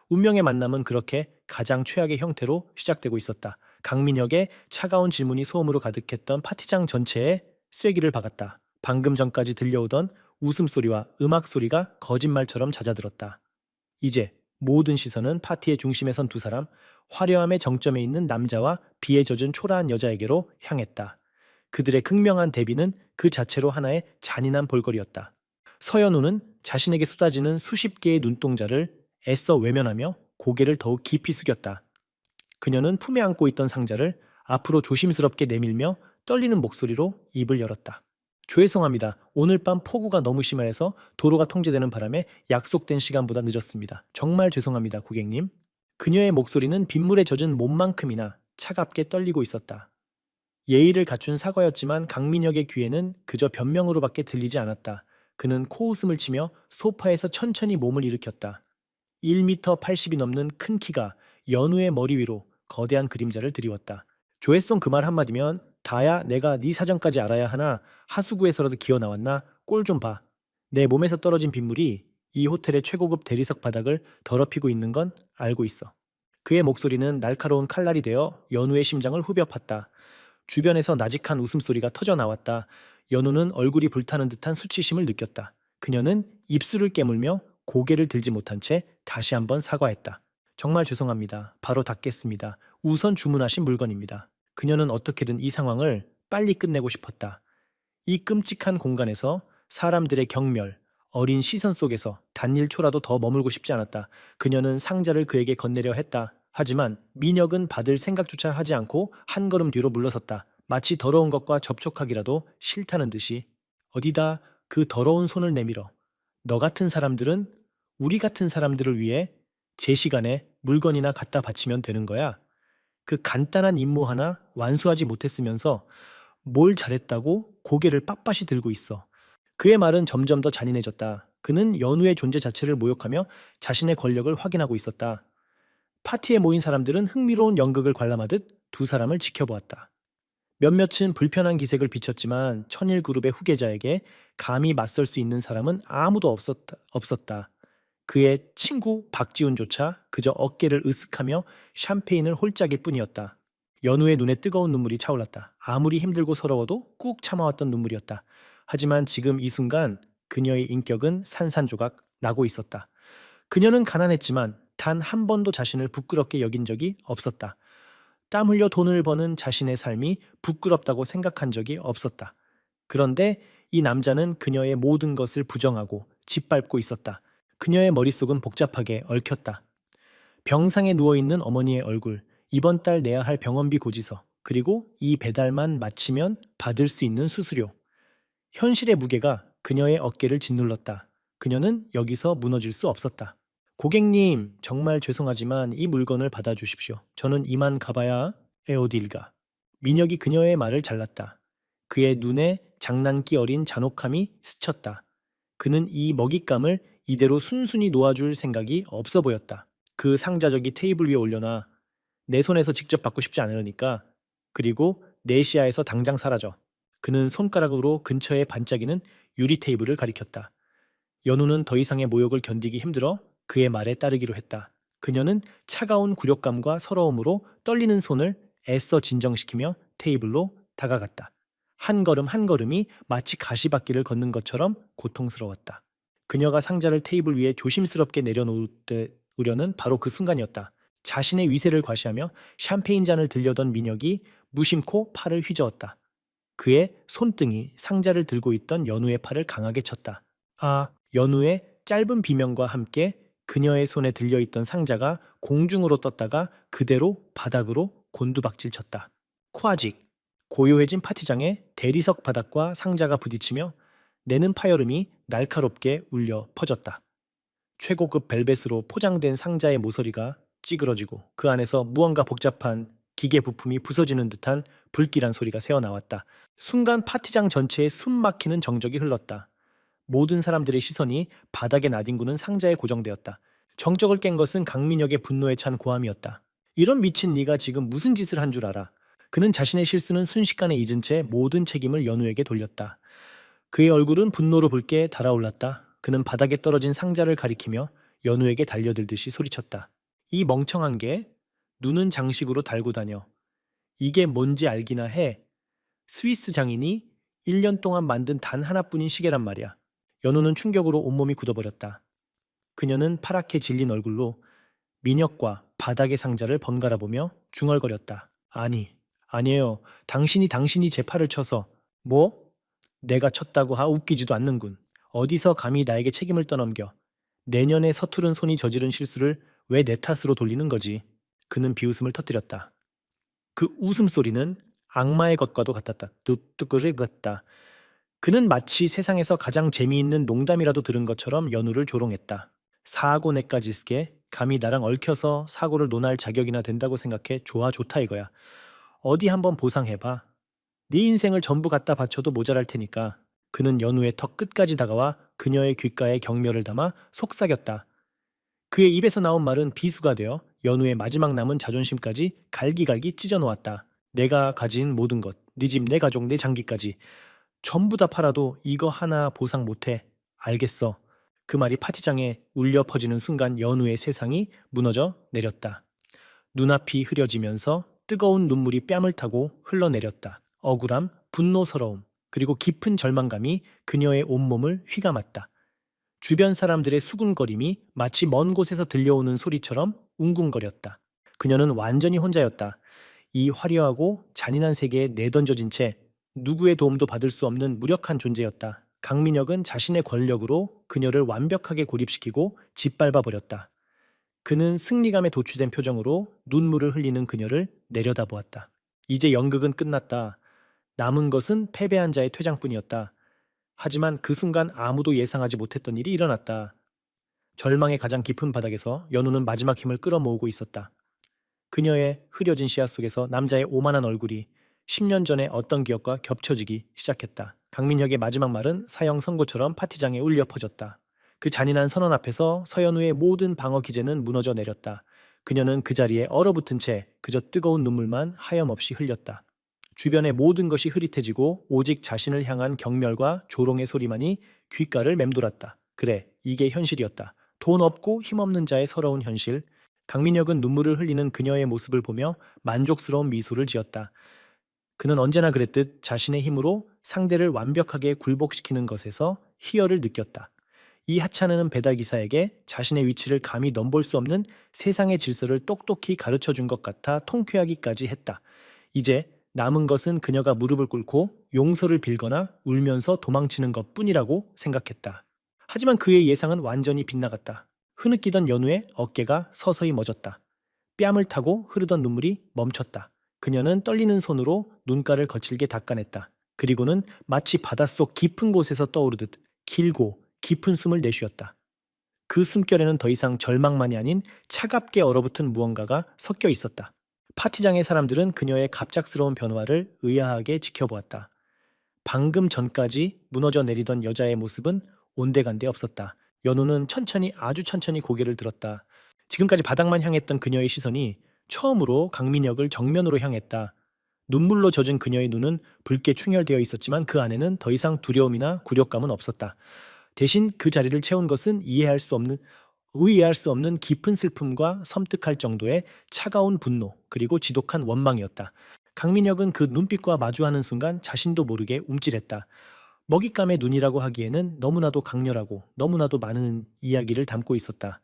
운명의 만남은 그렇게 가장 최악의 형태로 시작되고 있었다. 강민혁의 차가운 질문이 소음으로 가득했던 파티장 전체에 쐐기를 박았다. 방금 전까지 들려오던 웃음소리와 음악소리가 거짓말처럼 잦아들었다. 이제 모든 시선은 파티의 중심에 선 두 사람, 화려함의 정점에 있는 남자와 비에 젖은 초라한 여자에게로 향했다. 그들의 극명한 대비는 그 자체로 하나의 잔인한 볼거리였다. 서연우는 자신에게 쏟아지는 수십 개의 눈동자를 애써 외면하며 고개를 더욱 깊이 숙였다. 그녀는 품에 안고 있던 상자를 앞으로 조심스럽게 내밀며 떨리는 목소리로 입을 열었다. 죄송합니다. 오늘 밤 폭우가 너무 심해서 도로가 통제되는 바람에 약속된 시간보다 늦었습니다. 정말 죄송합니다, 고객님. 그녀의 목소리는 빗물에 젖은 몸만큼이나 차갑게 떨리고 있었다. 예의를 갖춘 사과였지만 강민혁의 귀에는 그저 변명으로밖에 들리지 않았다. 그는 코웃음을 치며 소파에서 천천히 몸을 일으켰다. 1m 80이 넘는 큰 키가 연우의 머리 위로 거대한 그림자를 드리웠다. 조회성 그 말 한마디면 다야, 내가 네 사정까지 알아야 하나? 하수구에서라도 기어 나왔나? 꼴 좀 봐. 내 몸에서 떨어진 빗물이 이 호텔의 최고급 대리석 바닥을 더럽히고 있는 건 알고 있어. 그의 목소리는 날카로운 칼날이 되어 연우의 심장을 후벼 팠다. 주변에서 나직한 웃음소리가 터져 나왔다. 연우는 얼굴이 불타는 듯한 수치심을 느꼈다. 그녀는 입술을 깨물며 고개를 들지 못한 채 다시 한번 사과했다. 정말 죄송합니다. 바로 닦겠습니다. 우선 주문하신 물건입니다. 그녀는 어떻게든 이 상황을 빨리 끝내고 싶었다. 이 끔찍한 공간에서 사람들의 경멸, 어린 시선 속에서 단 1초라도 더 머물고 싶지 않았다. 그녀는 상자를 그에게 건네려 했다. 하지만 민혁은 받을 생각조차 하지 않고 한 걸음 뒤로 물러섰다. 마치 더러운 것과 접촉하기라도 싫다는 듯이. 어디다 그 더러운 손을 내밀어. 너 같은 사람들은 우리 같은 사람들을 위해 제 시간에 물건이나 갖다 바치면 되는 거야. 그 간단한 임무 하나 완수하지 못했으면서 뭘 잘했다고 고개를 빳빳이 들고 있어. 그의 말은 점점 더 잔인해졌다. 그는 연우의 존재 자체를 모욕하며 자신의 권력을 확인하고 있었다. 파티에 모인 사람들은 흥미로운 연극을 관람하듯 두 사람을 지켜보았다. 몇몇은 불편한 기색을 비췄지만 천일 그룹의 후계자에게 감히 맞설 수 있는 사람은 아무도 없었다. 그의 친구 박지훈조차 그저 어깨를 으쓱하며 샴페인을 홀짝일 뿐이었다. 연우의 눈에 뜨거운 눈물이 차올랐다. 아무리 힘들고 서러워도 꾹 참아왔던 눈물이었다. 하지만 지금 이 순간 그녀의 인격은 산산조각 나고 있었다. 그녀는 가난했지만 단 한 번도 자신을 부끄럽게 여긴 적이 없었다. 땀 흘려 돈을 버는 자신의 삶이 부끄럽다고 생각한 적이 없었다. 그런데 이 남자는 그녀의 모든 것을 부정하고 짓밟고 있었다. 그녀의 머릿속은 복잡하게 얽혔다. 병상에 누워있는 어머니의 얼굴, 이번 달 내야 할 병원비 고지서, 그리고 이 배달만 마치면 받을 수 있는 수수료. 현실의 무게가 그녀의 어깨를 짓눌렀다. 그녀는 여기서 무너질 수 없었다. 고객님, 정말 죄송하지만 이 물건을 받아주십시오. 저는 이만 가봐야 에어딜가. 민혁이 그녀의 말을 잘랐다. 그의 눈에 장난기 어린 잔혹함이 스쳤다. 그는 이 먹잇감을 이대로 순순히 놓아줄 생각이 없어 보였다. 그 상자적이 테이블 위에 올려놔. 내 손에서 직접 받고 싶지 않으니까. 그리고 내 시야에서 당장 사라져. 그는 손가락으로 근처에 반짝이는 유리 테이블을 가리켰다. 연우는 더 이상의 모욕을 견디기 힘들어 그의 말에 따르기로 했다. 그녀는 차가운 굴욕감과 서러움으로 떨리는 손을 애써 진정시키며 테이블로 다가갔다. 한 걸음 한 걸음이 마치 가시밭길을 걷는 것처럼 고통스러웠다. 그녀가 상자를 테이블 위에 조심스럽게 내려놓으려는 바로 그 순간이었다. 자신의 위세를 과시하며 샴페인 잔을 들려던 민혁이 무심코 팔을 휘저었다. 그의 손등이 상자를 들고 있던 연우의 팔을 강하게 쳤다. 아, 연우의 짧은 비명과 함께 그녀의 손에 들려있던 상자가 공중으로 떴다가 그대로 바닥으로 곤두박질 쳤다. 콰직, 고요해진 파티장에 대리석 바닥과 상자가 부딪히며 내는 파열음이 날카롭게 울려 퍼졌다. 최고급 벨벳으로 포장된 상자의 모서리가 찌그러지고 그 안에서 무언가 복잡한 기계 부품이 부서지는 듯한 불길한 소리가 새어나왔다. 순간 파티장 전체에 숨 막히는 정적이 흘렀다. 모든 사람들의 시선이 바닥에 나뒹구는 상자에 고정되었다. 정적을 깬 것은 강민혁의 분노에 찬 고함이었다. 이런 미친 네가 지금 무슨 짓을 한 줄 알아? 그는 자신의 실수는 순식간에 잊은 채 모든 책임을 연우에게 돌렸다. 그의 얼굴은 분노로 붉게 달아올랐다. 그는 바닥에 떨어진 상자를 가리키며 연우에게 달려들듯이 소리쳤다. 이 멍청한 게 눈은 장식으로 달고 다녀. 이게 뭔지 알기나 해. 스위스 장인이 1년 동안 만든 단 하나뿐인 시계란 말이야. 연우는 충격으로 온몸이 굳어버렸다. 그녀는 파랗게 질린 얼굴로 민혁과 바닥의 상자를 번갈아 보며 중얼거렸다. 아니에요. 당신이 제 팔을 쳐서. 뭐? 내가 쳤다고 웃기지도 않는군. 어디서 감히 나에게 책임을 떠넘겨. 내년에 서투른 손이 저지른 실수를 왜 내 탓으로 돌리는 거지? 그는 비웃음을 터뜨렸다. 그 웃음소리는 악마의 것과도 같았다. 뚝뚝거리 같다. 그는 마치 세상에서 가장 재미있는 농담이라도 들은 것처럼 연우를 조롱했다. 사고 내까지 쓰게 감히 나랑 얽혀서 사고를 논할 자격이나 된다고 생각해 좋다 이거야. 어디 한번 보상해봐. 네 인생을 전부 갖다 바쳐도 모자랄 테니까. 그는 연우의 턱 끝까지 다가와 그녀의 귓가에 경멸을 담아 속삭였다. 그의 입에서 나온 말은 비수가 되어 연우의 마지막 남은 자존심까지 갈기갈기 찢어 놓았다. 내가 가진 모든 것, 네 집, 내 가족, 내 장기까지 전부 다 팔아도 이거 하나 보상 못해. 알겠어. 그 말이 파티장에 울려 퍼지는 순간 연우의 세상이 무너져 내렸다. 눈앞이 흐려지면서 뜨거운 눈물이 뺨을 타고 흘러내렸다. 억울함, 분노, 서러움, 그리고 깊은 절망감이 그녀의 온몸을 휘감았다. 주변 사람들의 수군거림이 마치 먼 곳에서 들려오는 소리처럼 웅궁거렸다. 그녀는 완전히 혼자였다. 이 화려하고 잔인한 세계에 내던져진 채 누구의 도움도 받을 수 없는 무력한 존재였다. 강민혁은 자신의 권력으로 그녀를 완벽하게 고립시키고 짓밟아 버렸다. 그는 승리감에 도취된 표정으로 눈물을 흘리는 그녀를 내려다보았다. 이제 연극은 끝났다. 남은 것은 패배한 자의 퇴장뿐이었다. 하지만 그 순간 아무도 예상하지 못했던 일이 일어났다. 절망의 가장 깊은 바닥에서 연우는 마지막 힘을 끌어모으고 있었다. 그녀의 흐려진 시야 속에서 남자의 오만한 얼굴이 10년 전의 어떤 기억과 겹쳐지기 시작했다. 강민혁의 마지막 말은 사형 선고처럼 파티장에 울려 퍼졌다. 그 잔인한 선언 앞에서 서연우의 모든 방어 기제는 무너져 내렸다. 그녀는 그 자리에 얼어붙은 채 그저 뜨거운 눈물만 하염없이 흘렸다. 주변의 모든 것이 흐릿해지고 오직 자신을 향한 경멸과 조롱의 소리만이 귓가를 맴돌았다. 그래, 이게 현실이었다. 돈 없고 힘없는 자의 서러운 현실. 강민혁은 눈물을 흘리는 그녀의 모습을 보며 만족스러운 미소를 지었다. 그는 언제나 그랬듯 자신의 힘으로 상대를 완벽하게 굴복시키는 것에서 희열을 느꼈다. 이 하찮은 배달기사에게 자신의 위치를 감히 넘볼 수 없는 세상의 질서를 똑똑히 가르쳐 준 것 같아 통쾌하기까지 했다. 이제 남은 것은 그녀가 무릎을 꿇고 용서를 빌거나 울면서 도망치는 것뿐이라고 생각했다. 하지만 그의 예상은 완전히 빗나갔다. 흐느끼던 연우의 어깨가 서서히 멎었다. 뺨을 타고 흐르던 눈물이 멈췄다. 그녀는 떨리는 손으로 눈가를 거칠게 닦아냈다. 그리고는 마치 바닷속 깊은 곳에서 떠오르듯 길고 깊은 숨을 내쉬었다. 그 숨결에는 더 이상 절망만이 아닌 차갑게 얼어붙은 무언가가 섞여 있었다. 파티장의 사람들은 그녀의 갑작스러운 변화를 의아하게 지켜보았다. 방금 전까지 무너져 내리던 여자의 모습은 온데간데 없었다. 연우는 천천히, 아주 천천히 고개를 들었다. 지금까지 바닥만 향했던 그녀의 시선이 처음으로 강민혁을 정면으로 향했다. 눈물로 젖은 그녀의 눈은 붉게 충혈되어 있었지만 그 안에는 더 이상 두려움이나 굴욕감은 없었다. 대신 그 자리를 채운 것은 의해할 수 없는 깊은 슬픔과 섬뜩할 정도의 차가운 분노, 그리고 지독한 원망이었다. 강민혁은 그 눈빛과 마주하는 순간 자신도 모르게 움찔했다. 먹잇감의 눈이라고 하기에는 너무나도 강렬하고 너무나도 많은 이야기를 담고 있었다.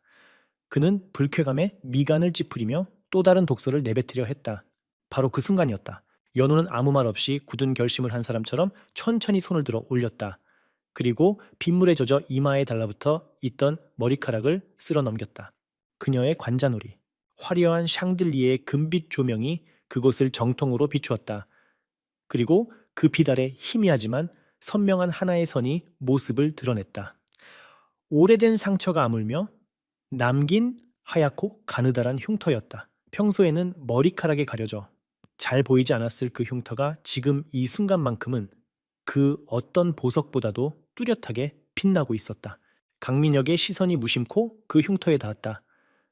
그는 불쾌감에 미간을 찌푸리며 또 다른 독서를 내뱉으려 했다. 바로 그 순간이었다. 연우는 아무 말 없이 굳은 결심을 한 사람처럼 천천히 손을 들어 올렸다. 그리고 빗물에 젖어 이마에 달라붙어 있던 머리카락을 쓸어 넘겼다. 그녀의 관자놀이, 화려한 샹들리에의 금빛 조명이 그곳을 정통으로 비추었다. 그리고 그 빛 아래 희미하지만 선명한 하나의 선이 모습을 드러냈다. 오래된 상처가 아물며 남긴 하얗고 가느다란 흉터였다. 평소에는 머리카락에 가려져 잘 보이지 않았을 그 흉터가 지금 이 순간만큼은 그 어떤 보석보다도 뚜렷하게 빛나고 있었다. 강민혁의 시선이 무심코 그 흉터에 닿았다.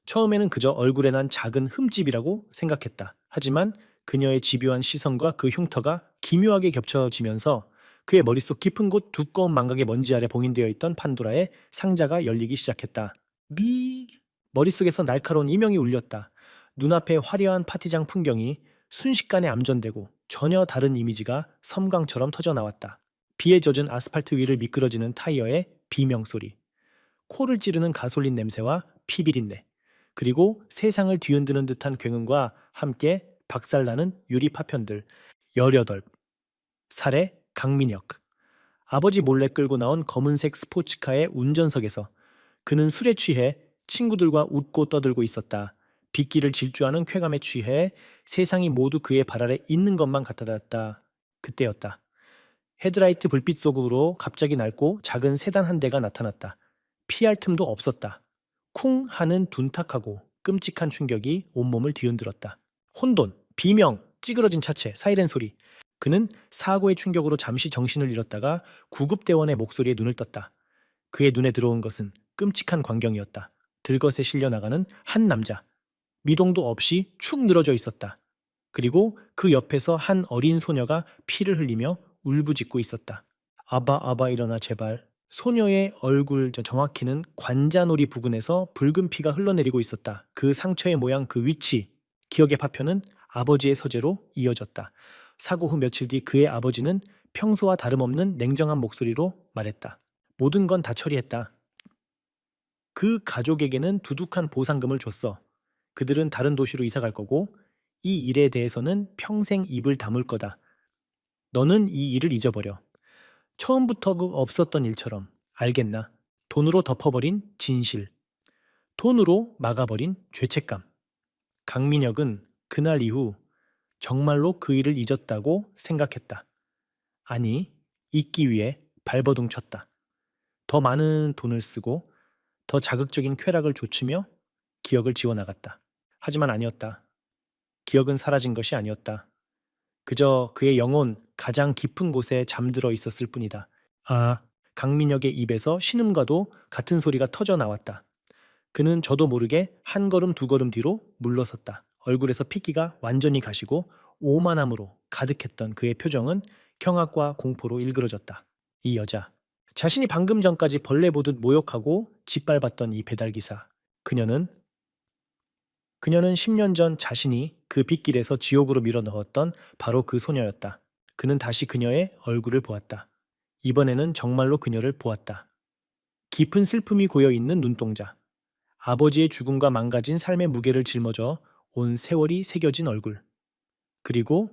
처음에는 그저 얼굴에 난 작은 흠집이라고 생각했다. 하지만 그녀의 집요한 시선과 그 흉터가 기묘하게 겹쳐지면서 그의 머릿속 깊은 곳 두꺼운 망각의 먼지 아래 봉인되어 있던 판도라의 상자가 열리기 시작했다. 미 머릿속에서 날카로운 이명이 울렸다. 눈앞의 화려한 파티장 풍경이 순식간에 암전되고 전혀 다른 이미지가 섬광처럼 터져 나왔다. 비에 젖은 아스팔트 위를 미끄러지는 타이어의 비명 소리, 코를 찌르는 가솔린 냄새와 피비린내, 그리고 세상을 뒤흔드는 듯한 굉음과 함께 박살나는 유리 파편들. 18 살의 강민혁. 아버지 몰래 끌고 나온 검은색 스포츠카의 운전석에서 그는 술에 취해 친구들과 웃고 떠들고 있었다. 빗길을 질주하는 쾌감에 취해 세상이 모두 그의 발 아래 있는 것만 같아졌다. 그때였다. 헤드라이트 불빛 속으로 갑자기 낡고 작은 세단 한 대가 나타났다. 피할 틈도 없었다. 쿵 하는 둔탁하고 끔찍한 충격이 온몸을 뒤흔들었다. 혼돈, 비명, 찌그러진 차체, 사이렌 소리. 그는 사고의 충격으로 잠시 정신을 잃었다가 구급대원의 목소리에 눈을 떴다. 그의 눈에 들어온 것은 끔찍한 광경이었다. 들것에 실려 나가는 한 남자. 미동도 없이 축 늘어져 있었다. 그리고 그 옆에서 한 어린 소녀가 피를 흘리며 울부짖고 있었다. 아바, 아바, 일어나, 제발. 소녀의 얼굴, 정확히는 관자놀이 부근에서 붉은 피가 흘러내리고 있었다. 그 상처의 모양, 그 위치, 기억의 파편은 아버지의 서재로 이어졌다. 사고 후 며칠 뒤 그의 아버지는 평소와 다름없는 냉정한 목소리로 말했다. 모든 건 다 처리했다. 그 가족에게는 두둑한 보상금을 줬어. 그들은 다른 도시로 이사 갈 거고, 이 일에 대해서는 평생 입을 다물 거다. 너는 이 일을 잊어버려. 처음부터 그 없었던 일처럼. 알겠나? 돈으로 덮어버린 진실. 돈으로 막아버린 죄책감. 강민혁은 그날 이후 정말로 그 일을 잊었다고 생각했다. 아니, 잊기 위해 발버둥 쳤다. 더 많은 돈을 쓰고 더 자극적인 쾌락을 좇으며 기억을 지워나갔다. 하지만 아니었다. 기억은 사라진 것이 아니었다. 그저 그의 영혼 가장 깊은 곳에 잠들어 있었을 뿐이다. 아, 강민혁의 입에서 신음과도 같은 소리가 터져 나왔다. 그는 저도 모르게 한 걸음 두 걸음 뒤로 물러섰다. 얼굴에서 핏기가 완전히 가시고 오만함으로 가득했던 그의 표정은 경악과 공포로 일그러졌다. 이 여자. 자신이 방금 전까지 벌레 보듯 모욕하고 짓밟았던 이 배달기사. 그녀는 10년 전 자신이 그 빗길에서 지옥으로 밀어 넣었던 바로 그 소녀였다. 그는 다시 그녀의 얼굴을 보았다. 이번에는 정말로 그녀를 보았다. 깊은 슬픔이 고여 있는 눈동자. 아버지의 죽음과 망가진 삶의 무게를 짊어져 온 세월이 새겨진 얼굴. 그리고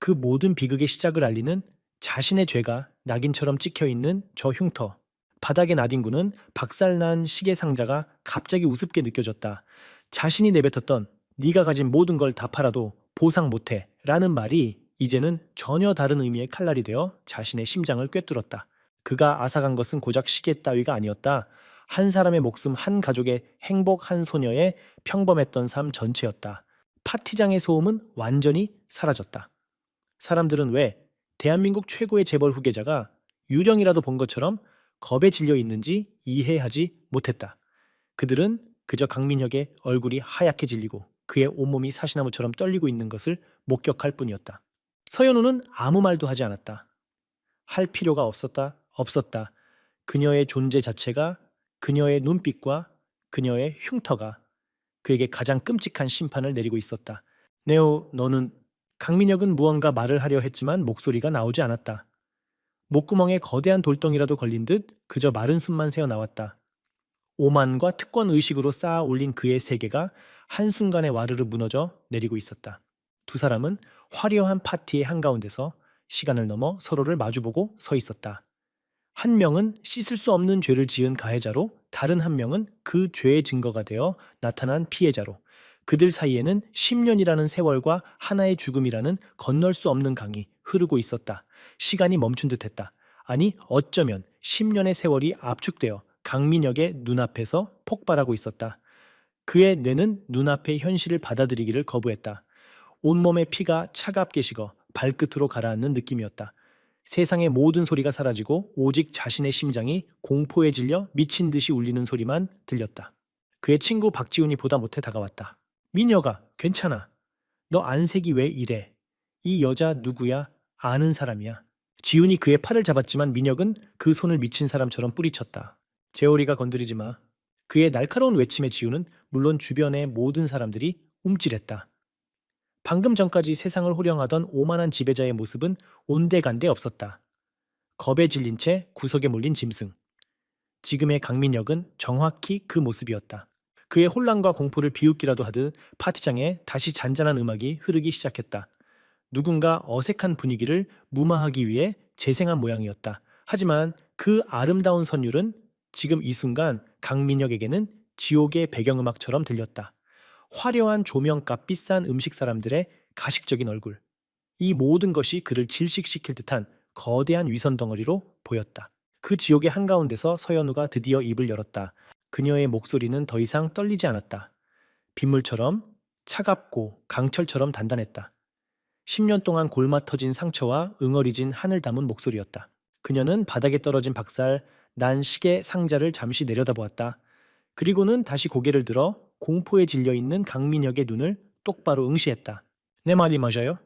그 모든 비극의 시작을 알리는 자신의 죄가 낙인처럼 찍혀 있는 저 흉터. 바닥에 나뒹구는 박살난 시계 상자가 갑자기 우습게 느껴졌다. 자신이 내뱉었던 네가 가진 모든 걸 다 팔아도 보상 못해 라는 말이 이제는 전혀 다른 의미의 칼날이 되어 자신의 심장을 꿰뚫었다. 그가 앗아간 것은 고작 시계 따위가 아니었다. 한 사람의 목숨, 한 가족의 행복, 한 소녀의 평범했던 삶 전체였다. 파티장의 소음은 완전히 사라졌다. 사람들은 왜 대한민국 최고의 재벌 후계자가 유령이라도 본 것처럼 겁에 질려 있는지 이해하지 못했다. 그들은 그저 강민혁의 얼굴이 하얗게 질리고 그의 온몸이 사시나무처럼 떨리고 있는 것을 목격할 뿐이었다. 서현우는 아무 말도 하지 않았다. 할 필요가 없었다. 그녀의 존재 자체가, 그녀의 눈빛과 그녀의 흉터가 그에게 가장 끔찍한 심판을 내리고 있었다. 네오, 너는... 강민혁은 무언가 말을 하려 했지만 목소리가 나오지 않았다. 목구멍에 거대한 돌덩이라도 걸린 듯 그저 마른 숨만 새어나왔다. 오만과 특권 의식으로 쌓아 올린 그의 세계가 한순간에 와르르 무너져 내리고 있었다. 두 사람은 화려한 파티의 한가운데서 시간을 넘어 서로를 마주보고 서 있었다. 한 명은 씻을 수 없는 죄를 지은 가해자로, 다른 한 명은 그 죄의 증거가 되어 나타난 피해자로, 그들 사이에는 10년이라는 세월과 하나의 죽음이라는 건널 수 없는 강이 흐르고 있었다. 시간이 멈춘 듯했다. 아니, 어쩌면 10년의 세월이 압축되어 강민혁의 눈앞에서 폭발하고 있었다. 그의 뇌는 눈앞의 현실을 받아들이기를 거부했다. 온몸의 피가 차갑게 식어 발끝으로 가라앉는 느낌이었다. 세상의 모든 소리가 사라지고 오직 자신의 심장이 공포에 질려 미친 듯이 울리는 소리만 들렸다. 그의 친구 박지훈이 보다 못해 다가왔다. 민혁아, 괜찮아. 너 안색이 왜 이래? 이 여자 누구야? 아는 사람이야. 지훈이 그의 팔을 잡았지만 민혁은 그 손을 미친 사람처럼 뿌리쳤다. 재호리가 건드리지 마. 그의 날카로운 외침에 지훈은 물론 주변의 모든 사람들이 움찔했다. 방금 전까지 세상을 호령하던 오만한 지배자의 모습은 온데간데 없었다. 겁에 질린 채 구석에 몰린 짐승. 지금의 강민혁은 정확히 그 모습이었다. 그의 혼란과 공포를 비웃기라도 하듯 파티장에 다시 잔잔한 음악이 흐르기 시작했다. 누군가 어색한 분위기를 무마하기 위해 재생한 모양이었다. 하지만 그 아름다운 선율은 지금 이 순간 강민혁에게는 지옥의 배경음악처럼 들렸다. 화려한 조명값 비싼 음식 사람들의 가식적인 얼굴. 이 모든 것이 그를 질식시킬 듯한 거대한 위선 덩어리로 보였다. 그 지옥의 한가운데서 서연우가 드디어 입을 열었다. 그녀의 목소리는 더 이상 떨리지 않았다. 빗물처럼 차갑고 강철처럼 단단했다. 10년 동안 골마 터진 상처와 응어리진 한을 담은 목소리였다. 그녀는 바닥에 떨어진 박살 난 시계 상자를 잠시 내려다보았다. 그리고는 다시 고개를 들어 공포에 질려 있는 강민혁의 눈을 똑바로 응시했다. 내 말이 맞아요?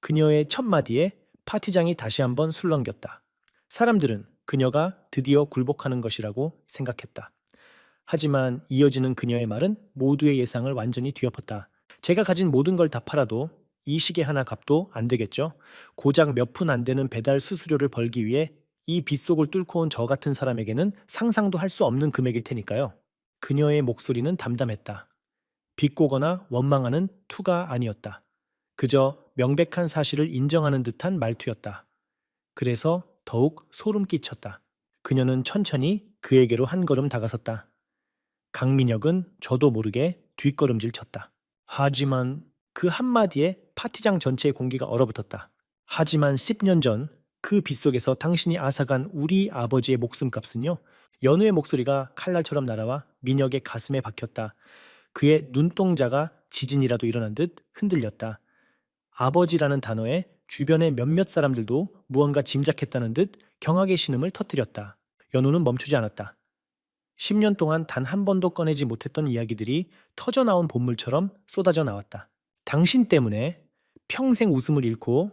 그녀의 첫 마디에 파티장이 다시 한번 술렁겼다. 사람들은 그녀가 드디어 굴복하는 것이라고 생각했다. 하지만 이어지는 그녀의 말은 모두의 예상을 완전히 뒤엎었다. 제가 가진 모든 걸 다 팔아도 이 시계 하나 값도 안 되겠죠? 고작 몇 푼 안 되는 배달 수수료를 벌기 위해 이 빗속을 뚫고 온 저 같은 사람에게는 상상도 할 수 없는 금액일 테니까요. 그녀의 목소리는 담담했다. 비꼬거나 원망하는 투가 아니었다. 그저 명백한 사실을 인정하는 듯한 말투였다. 그래서 더욱 소름 끼쳤다. 그녀는 천천히 그에게로 한 걸음 다가섰다. 강민혁은 저도 모르게 뒷걸음질 쳤다. 하지만 그 한마디에 파티장 전체의 공기가 얼어붙었다. 하지만 10년 전 그 빗속에서 당신이 앗아간 우리 아버지의 목숨값은요? 연우의 목소리가 칼날처럼 날아와 민혁의 가슴에 박혔다. 그의 눈동자가 지진이라도 일어난 듯 흔들렸다. 아버지라는 단어에 주변의 몇몇 사람들도 무언가 짐작했다는 듯 경악의 신음을 터뜨렸다. 연우는 멈추지 않았다. 10년 동안 단 한 번도 꺼내지 못했던 이야기들이 터져나온 본물처럼 쏟아져 나왔다. 당신 때문에 평생 웃음을 잃고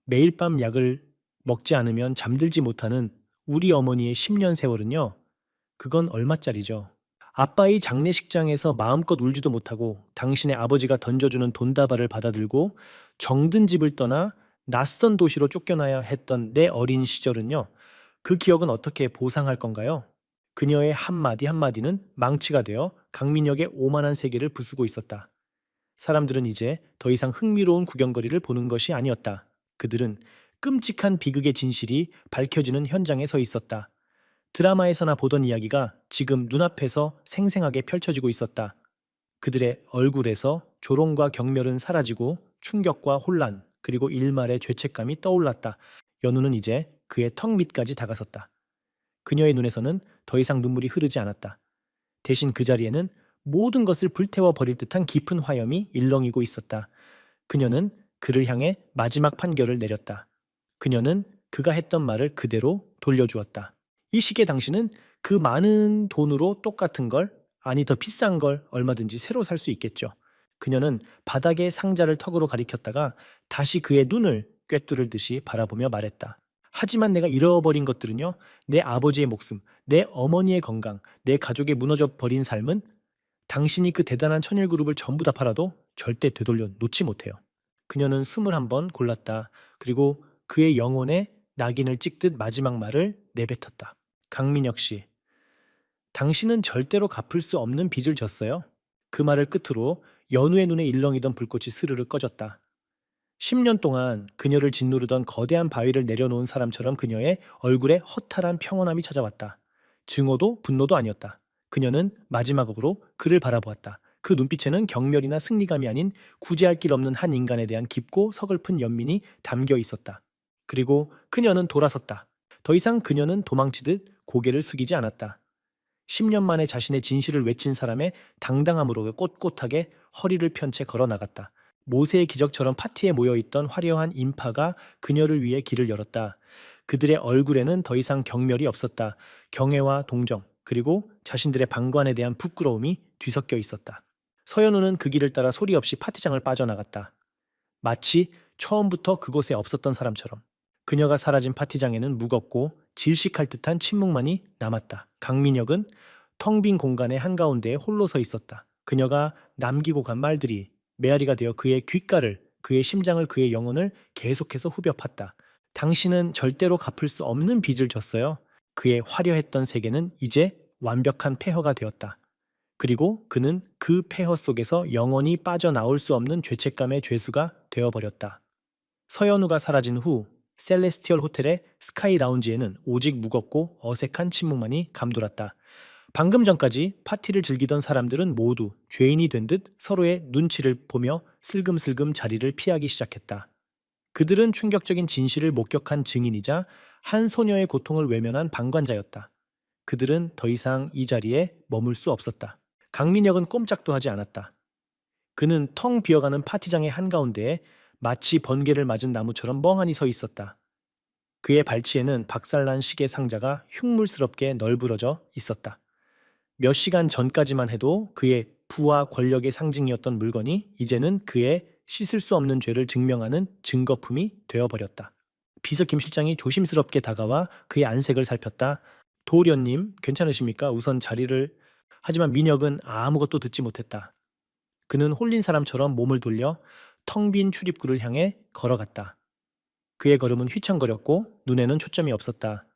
매일 밤 약을 먹지 않으면 잠들지 못하는 우리 어머니의 10년 세월은요, 그건 얼마짜리죠? 아빠의 장례식장에서 마음껏 울지도 못하고 당신의 아버지가 던져주는 돈다발을 받아들고 정든 집을 떠나 낯선 도시로 쫓겨나야 했던 내 어린 시절은요, 그 기억은 어떻게 보상할 건가요? 그녀의 한마디 한마디는 망치가 되어 강민혁의 오만한 세계를 부수고 있었다. 사람들은 이제 더 이상 흥미로운 구경거리를 보는 것이 아니었다. 그들은 끔찍한 비극의 진실이 밝혀지는 현장에 서 있었다. 드라마에서나 보던 이야기가 지금 눈앞에서 생생하게 펼쳐지고 있었다. 그들의 얼굴에서 조롱과 경멸은 사라지고 충격과 혼란, 그리고 일말의 죄책감이 떠올랐다. 연우는 이제 그의 턱 밑까지 다가섰다. 그녀의 눈에서는 더 이상 눈물이 흐르지 않았다. 대신 그 자리에는 모든 것을 불태워 버릴 듯한 깊은 화염이 일렁이고 있었다. 그녀는 그를 향해 마지막 판결을 내렸다. 그녀는 그가 했던 말을 그대로 돌려주었다. 이 시기에 당신은 그 많은 돈으로 똑같은 걸, 아니 더 비싼 걸 얼마든지 새로 살 수 있겠죠. 그녀는 바닥에 상자를 턱으로 가리켰다가 다시 그의 눈을 꿰뚫을 듯이 바라보며 말했다. 하지만 내가 잃어버린 것들은요, 내 아버지의 목숨, 내 어머니의 건강, 내 가족의 무너져 버린 삶은 당신이 그 대단한 천일 그룹을 전부 다 팔아도 절대 되돌려 놓지 못해요. 그녀는 숨을 한번 골랐다. 그리고 그의 영혼에 낙인을 찍듯 마지막 말을 내뱉었다. 강민혁 씨, 당신은 절대로 갚을 수 없는 빚을 졌어요. 그 말을 끝으로 연우의 눈에 일렁이던 불꽃이 스르르 꺼졌다. 10년 동안 그녀를 짓누르던 거대한 바위를 내려놓은 사람처럼 그녀의 얼굴에 허탈한 평온함이 찾아왔다. 증오도 분노도 아니었다. 그녀는 마지막으로 그를 바라보았다. 그 눈빛에는 경멸이나 승리감이 아닌 구제할 길 없는 한 인간에 대한 깊고 서글픈 연민이 담겨 있었다. 그리고 그녀는 돌아섰다. 더 이상 그녀는 도망치듯 고개를 숙이지 않았다. 10년 만에 자신의 진실을 외친 사람의 당당함으로 꼿꼿하게 허리를 편 채 걸어 나갔다. 모세의 기적처럼 파티에 모여있던 화려한 인파가 그녀를 위해 길을 열었다. 그들의 얼굴에는 더 이상 경멸이 없었다. 경애와 동정, 그리고 자신들의 방관에 대한 부끄러움이 뒤섞여 있었다. 서연우는 그 길을 따라 소리 없이 파티장을 빠져나갔다. 마치 처음부터 그곳에 없었던 사람처럼. 그녀가 사라진 파티장에는 무겁고 질식할 듯한 침묵만이 남았다. 강민혁은 텅 빈 공간의 한가운데에 홀로 서 있었다. 그녀가 남기고 간 말들이 메아리가 되어 그의 귓가를, 그의 심장을, 그의 영혼을 계속해서 후벼 팠다. 당신은 절대로 갚을 수 없는 빚을 졌어요. 그의 화려했던 세계는 이제 완벽한 폐허가 되었다. 그리고 그는 그 폐허 속에서 영원히 빠져나올 수 없는 죄책감의 죄수가 되어버렸다. 서연우가 사라진 후 셀레스티얼 호텔의 스카이 라운지에는 오직 무겁고 어색한 침묵만이 감돌았다. 방금 전까지 파티를 즐기던 사람들은 모두 죄인이 된 듯 서로의 눈치를 보며 슬금슬금 자리를 피하기 시작했다. 그들은 충격적인 진실을 목격한 증인이자 한 소녀의 고통을 외면한 방관자였다. 그들은 더 이상 이 자리에 머물 수 없었다. 강민혁은 꼼짝도 하지 않았다. 그는 텅 비어가는 파티장의 한가운데에 마치 번개를 맞은 나무처럼 멍하니 서 있었다. 그의 발치에는 박살난 시계 상자가 흉물스럽게 널브러져 있었다. 몇 시간 전까지만 해도 그의 부와 권력의 상징이었던 물건이 이제는 그의 씻을 수 없는 죄를 증명하는 증거품이 되어버렸다. 비서 김 실장이 조심스럽게 다가와 그의 안색을 살폈다. 도련님, 괜찮으십니까? 우선 자리를. 하지만 민혁은 아무것도 듣지 못했다. 그는 홀린 사람처럼 몸을 돌려 텅 빈 출입구를 향해 걸어갔다. 그의 걸음은 휘청거렸고 눈에는 초점이 없었다.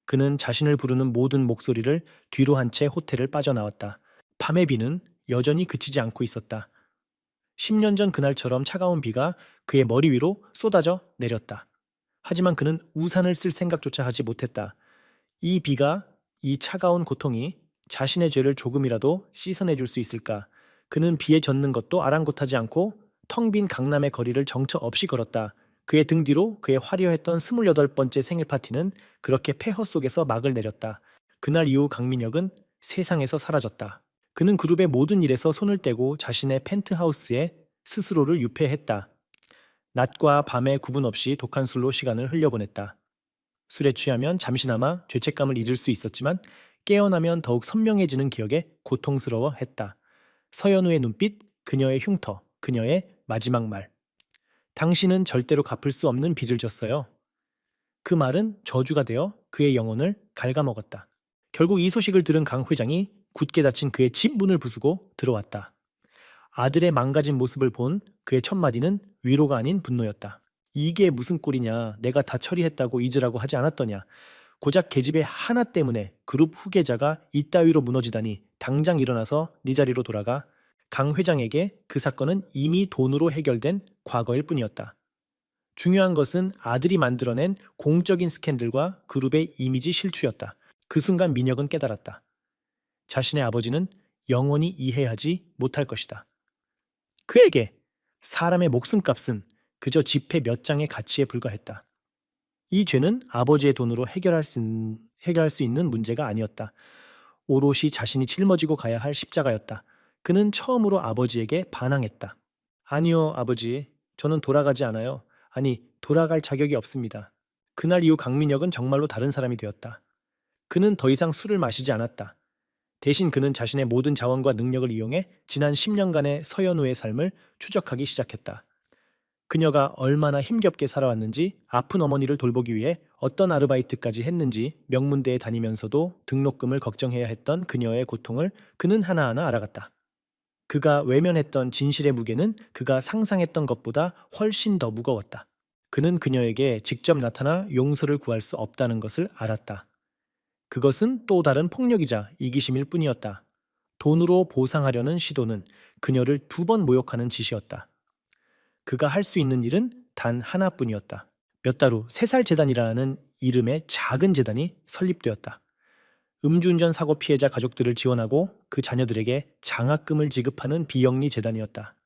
그는 자신을 부르는 모든 목소리를 뒤로 한 채 호텔을 빠져나왔다. 밤의 비는 여전히 그치지 않고 있었다. 10년 전 그날처럼 차가운 비가 그의 머리 위로 쏟아져 내렸다. 하지만 그는 우산을 쓸 생각조차 하지 못했다. 이 비가, 이 차가운 고통이 자신의 죄를 조금이라도 씻어내줄 수 있을까? 그는 비에 젖는 것도 아랑곳하지 않고 텅 빈 강남의 거리를 정처 없이 걸었다. 그의 등 뒤로 그의 화려했던 28번째 생일 파티는 그렇게 폐허 속에서 막을 내렸다. 그날 이후 강민혁은 세상에서 사라졌다. 그는 그룹의 모든 일에서 손을 떼고 자신의 펜트하우스에 스스로를 유폐했다. 낮과 밤의 구분 없이 독한 술로 시간을 흘려보냈다. 술에 취하면 잠시나마 죄책감을 잊을 수 있었지만 깨어나면 더욱 선명해지는 기억에 고통스러워했다. 서연우의 눈빛, 그녀의 흉터, 그녀의 마지막 말. 당신은 절대로 갚을 수 없는 빚을 졌어요. 그 말은 저주가 되어 그의 영혼을 갉아먹었다. 결국 이 소식을 들은 강 회장이 굳게 닫힌 그의 집 문을 부수고 들어왔다. 아들의 망가진 모습을 본 그의 첫 마디는 위로가 아닌 분노였다. 이게 무슨 꼴이냐? 내가 다 처리했다고 잊으라고 하지 않았더냐? 고작 계집애 하나 때문에 그룹 후계자가 이따위로 무너지다니 당장 일어나서 네 자리로 돌아가. 강 회장에게 그 사건은 이미 돈으로 해결된 과거일 뿐이었다. 중요한 것은 아들이 만들어낸 공적인 스캔들과 그룹의 이미지 실추였다. 그 순간 민혁은 깨달았다. 자신의 아버지는 영원히 이해하지 못할 것이다. 그에게 사람의 목숨값은 그저 지폐 몇 장의 가치에 불과했다. 이 죄는 아버지의 돈으로 해결할 수 있는 문제가 아니었다. 오롯이 자신이 짊어지고 가야 할 십자가였다. 그는 처음으로 아버지에게 반항했다. 아니요, 아버지. 저는 돌아가지 않아요. 아니, 돌아갈 자격이 없습니다. 그날 이후 강민혁은 정말로 다른 사람이 되었다. 그는 더 이상 술을 마시지 않았다. 대신 그는 자신의 모든 자원과 능력을 이용해 지난 10년간의 서연우의 삶을 추적하기 시작했다. 그녀가 얼마나 힘겹게 살아왔는지, 아픈 어머니를 돌보기 위해 어떤 아르바이트까지 했는지, 명문대에 다니면서도 등록금을 걱정해야 했던 그녀의 고통을 그는 하나하나 알아갔다. 그가 외면했던 진실의 무게는 그가 상상했던 것보다 훨씬 더 무거웠다. 그는 그녀에게 직접 나타나 용서를 구할 수 없다는 것을 알았다. 그것은 또 다른 폭력이자 이기심일 뿐이었다. 돈으로 보상하려는 시도는 그녀를 2번 모욕하는 짓이었다. 그가 할 수 있는 일은 단 하나뿐이었다. 몇 달 후 새살재단이라는 이름의 작은 재단이 설립되었다. 음주운전 사고 피해자 가족들을 지원하고 그 자녀들에게 장학금을 지급하는 비영리 재단이었다.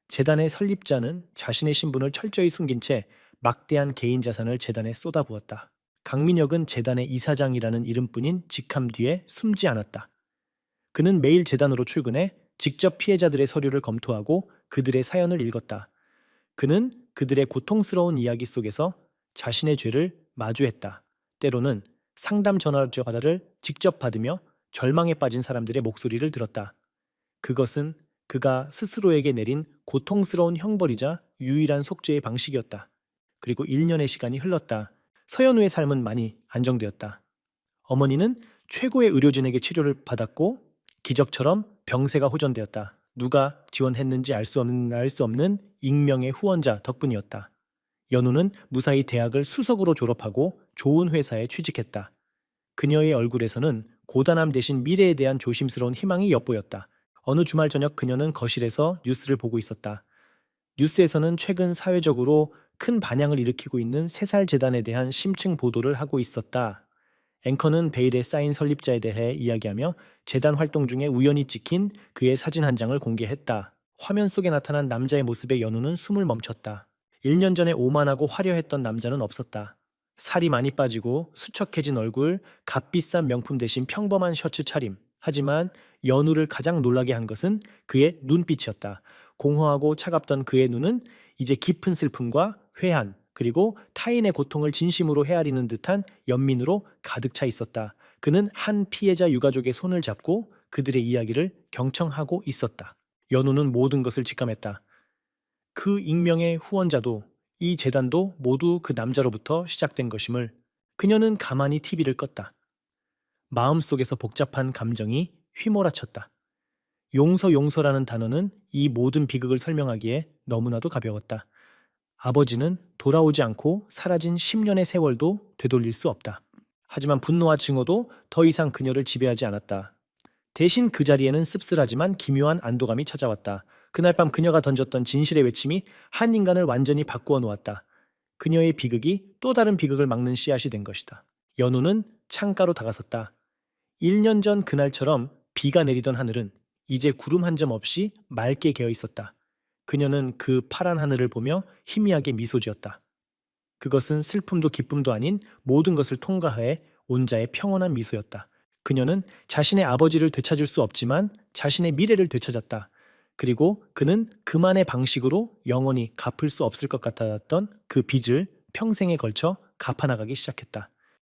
재단의 설립자는 자신의 신분을 철저히 숨긴 채 막대한 개인 자산을 재단에 쏟아부었다. 강민혁은 재단의 이사장이라는 이름뿐인 직함 뒤에 숨지 않았다. 그는 매일 재단으로 출근해 직접 피해자들의 서류를 검토하고 그들의 사연을 읽었다. 그는 그들의 고통스러운 이야기 속에서 자신의 죄를 마주했다. 때로는 상담 전화를 직접 받으며 절망에 빠진 사람들의 목소리를 들었다. 그것은 그가 스스로에게 내린 고통스러운 형벌이자 유일한 속죄의 방식이었다. 그리고 1년의 시간이 흘렀다. 서연우의 삶은 많이 안정되었다. 어머니는 최고의 의료진에게 치료를 받았고 기적처럼 병세가 호전되었다. 누가 지원했는지 알 수 없는 익명의 후원자 덕분이었다. 연우는 무사히 대학을 수석으로 졸업하고 좋은 회사에 취직했다. 그녀의 얼굴에서는 고단함 대신 미래에 대한 조심스러운 희망이 엿보였다. 어느 주말 저녁 그녀는 거실에서 뉴스를 보고 있었다. 뉴스에서는 최근 사회적으로 큰 반향을 일으키고 있는 새살재단에 대한 심층 보도를 하고 있었다. 앵커는 베일에 쌓인 설립자에 대해 이야기하며 재단 활동 중에 우연히 찍힌 그의 사진 한 장을 공개했다. 화면 속에 나타난 남자의 모습에 연우는 숨을 멈췄다. 1년 전에 오만하고 화려했던 남자는 없었다. 살이 많이 빠지고 수척해진 얼굴, 값비싼 명품 대신 평범한 셔츠 차림. 하지만 연우를 가장 놀라게 한 것은 그의 눈빛이었다. 공허하고 차갑던 그의 눈은 이제 깊은 슬픔과 회한, 그리고 타인의 고통을 진심으로 헤아리는 듯한 연민으로 가득 차 있었다. 그는 한 피해자 유가족의 손을 잡고 그들의 이야기를 경청하고 있었다. 연우는 모든 것을 직감했다. 그 익명의 후원자도 이 재단도 모두 그 남자로부터 시작된 것임을 그녀는 가만히 TV를 껐다. 마음속에서 복잡한 감정이 휘몰아쳤다. 용서라는 단어는 이 모든 비극을 설명하기에 너무나도 가벼웠다. 아버지는 돌아오지 않고 사라진 10년의 세월도 되돌릴 수 없다. 하지만 분노와 증오도 더 이상 그녀를 지배하지 않았다. 대신 그 자리에는 씁쓸하지만 기묘한 안도감이 찾아왔다. 그날 밤 그녀가 던졌던 진실의 외침이 한 인간을 완전히 바꾸어 놓았다. 그녀의 비극이 또 다른 비극을 막는 씨앗이 된 것이다. 연우는 창가로 다가섰다. 1년 전 그날처럼 비가 내리던 하늘은 이제 구름 한 점 없이 맑게 개어 있었다. 그녀는 그 파란 하늘을 보며 희미하게 미소 지었다. 그것은 슬픔도 기쁨도 아닌 모든 것을 통과해 온 자의 평온한 미소였다. 그녀는 자신의 아버지를 되찾을 수 없지만 자신의 미래를 되찾았다. 그리고 그는 그만의 방식으로 영원히 갚을 수 없을 것 같았던 그 빚을 평생에 걸쳐 갚아나가기 시작했다.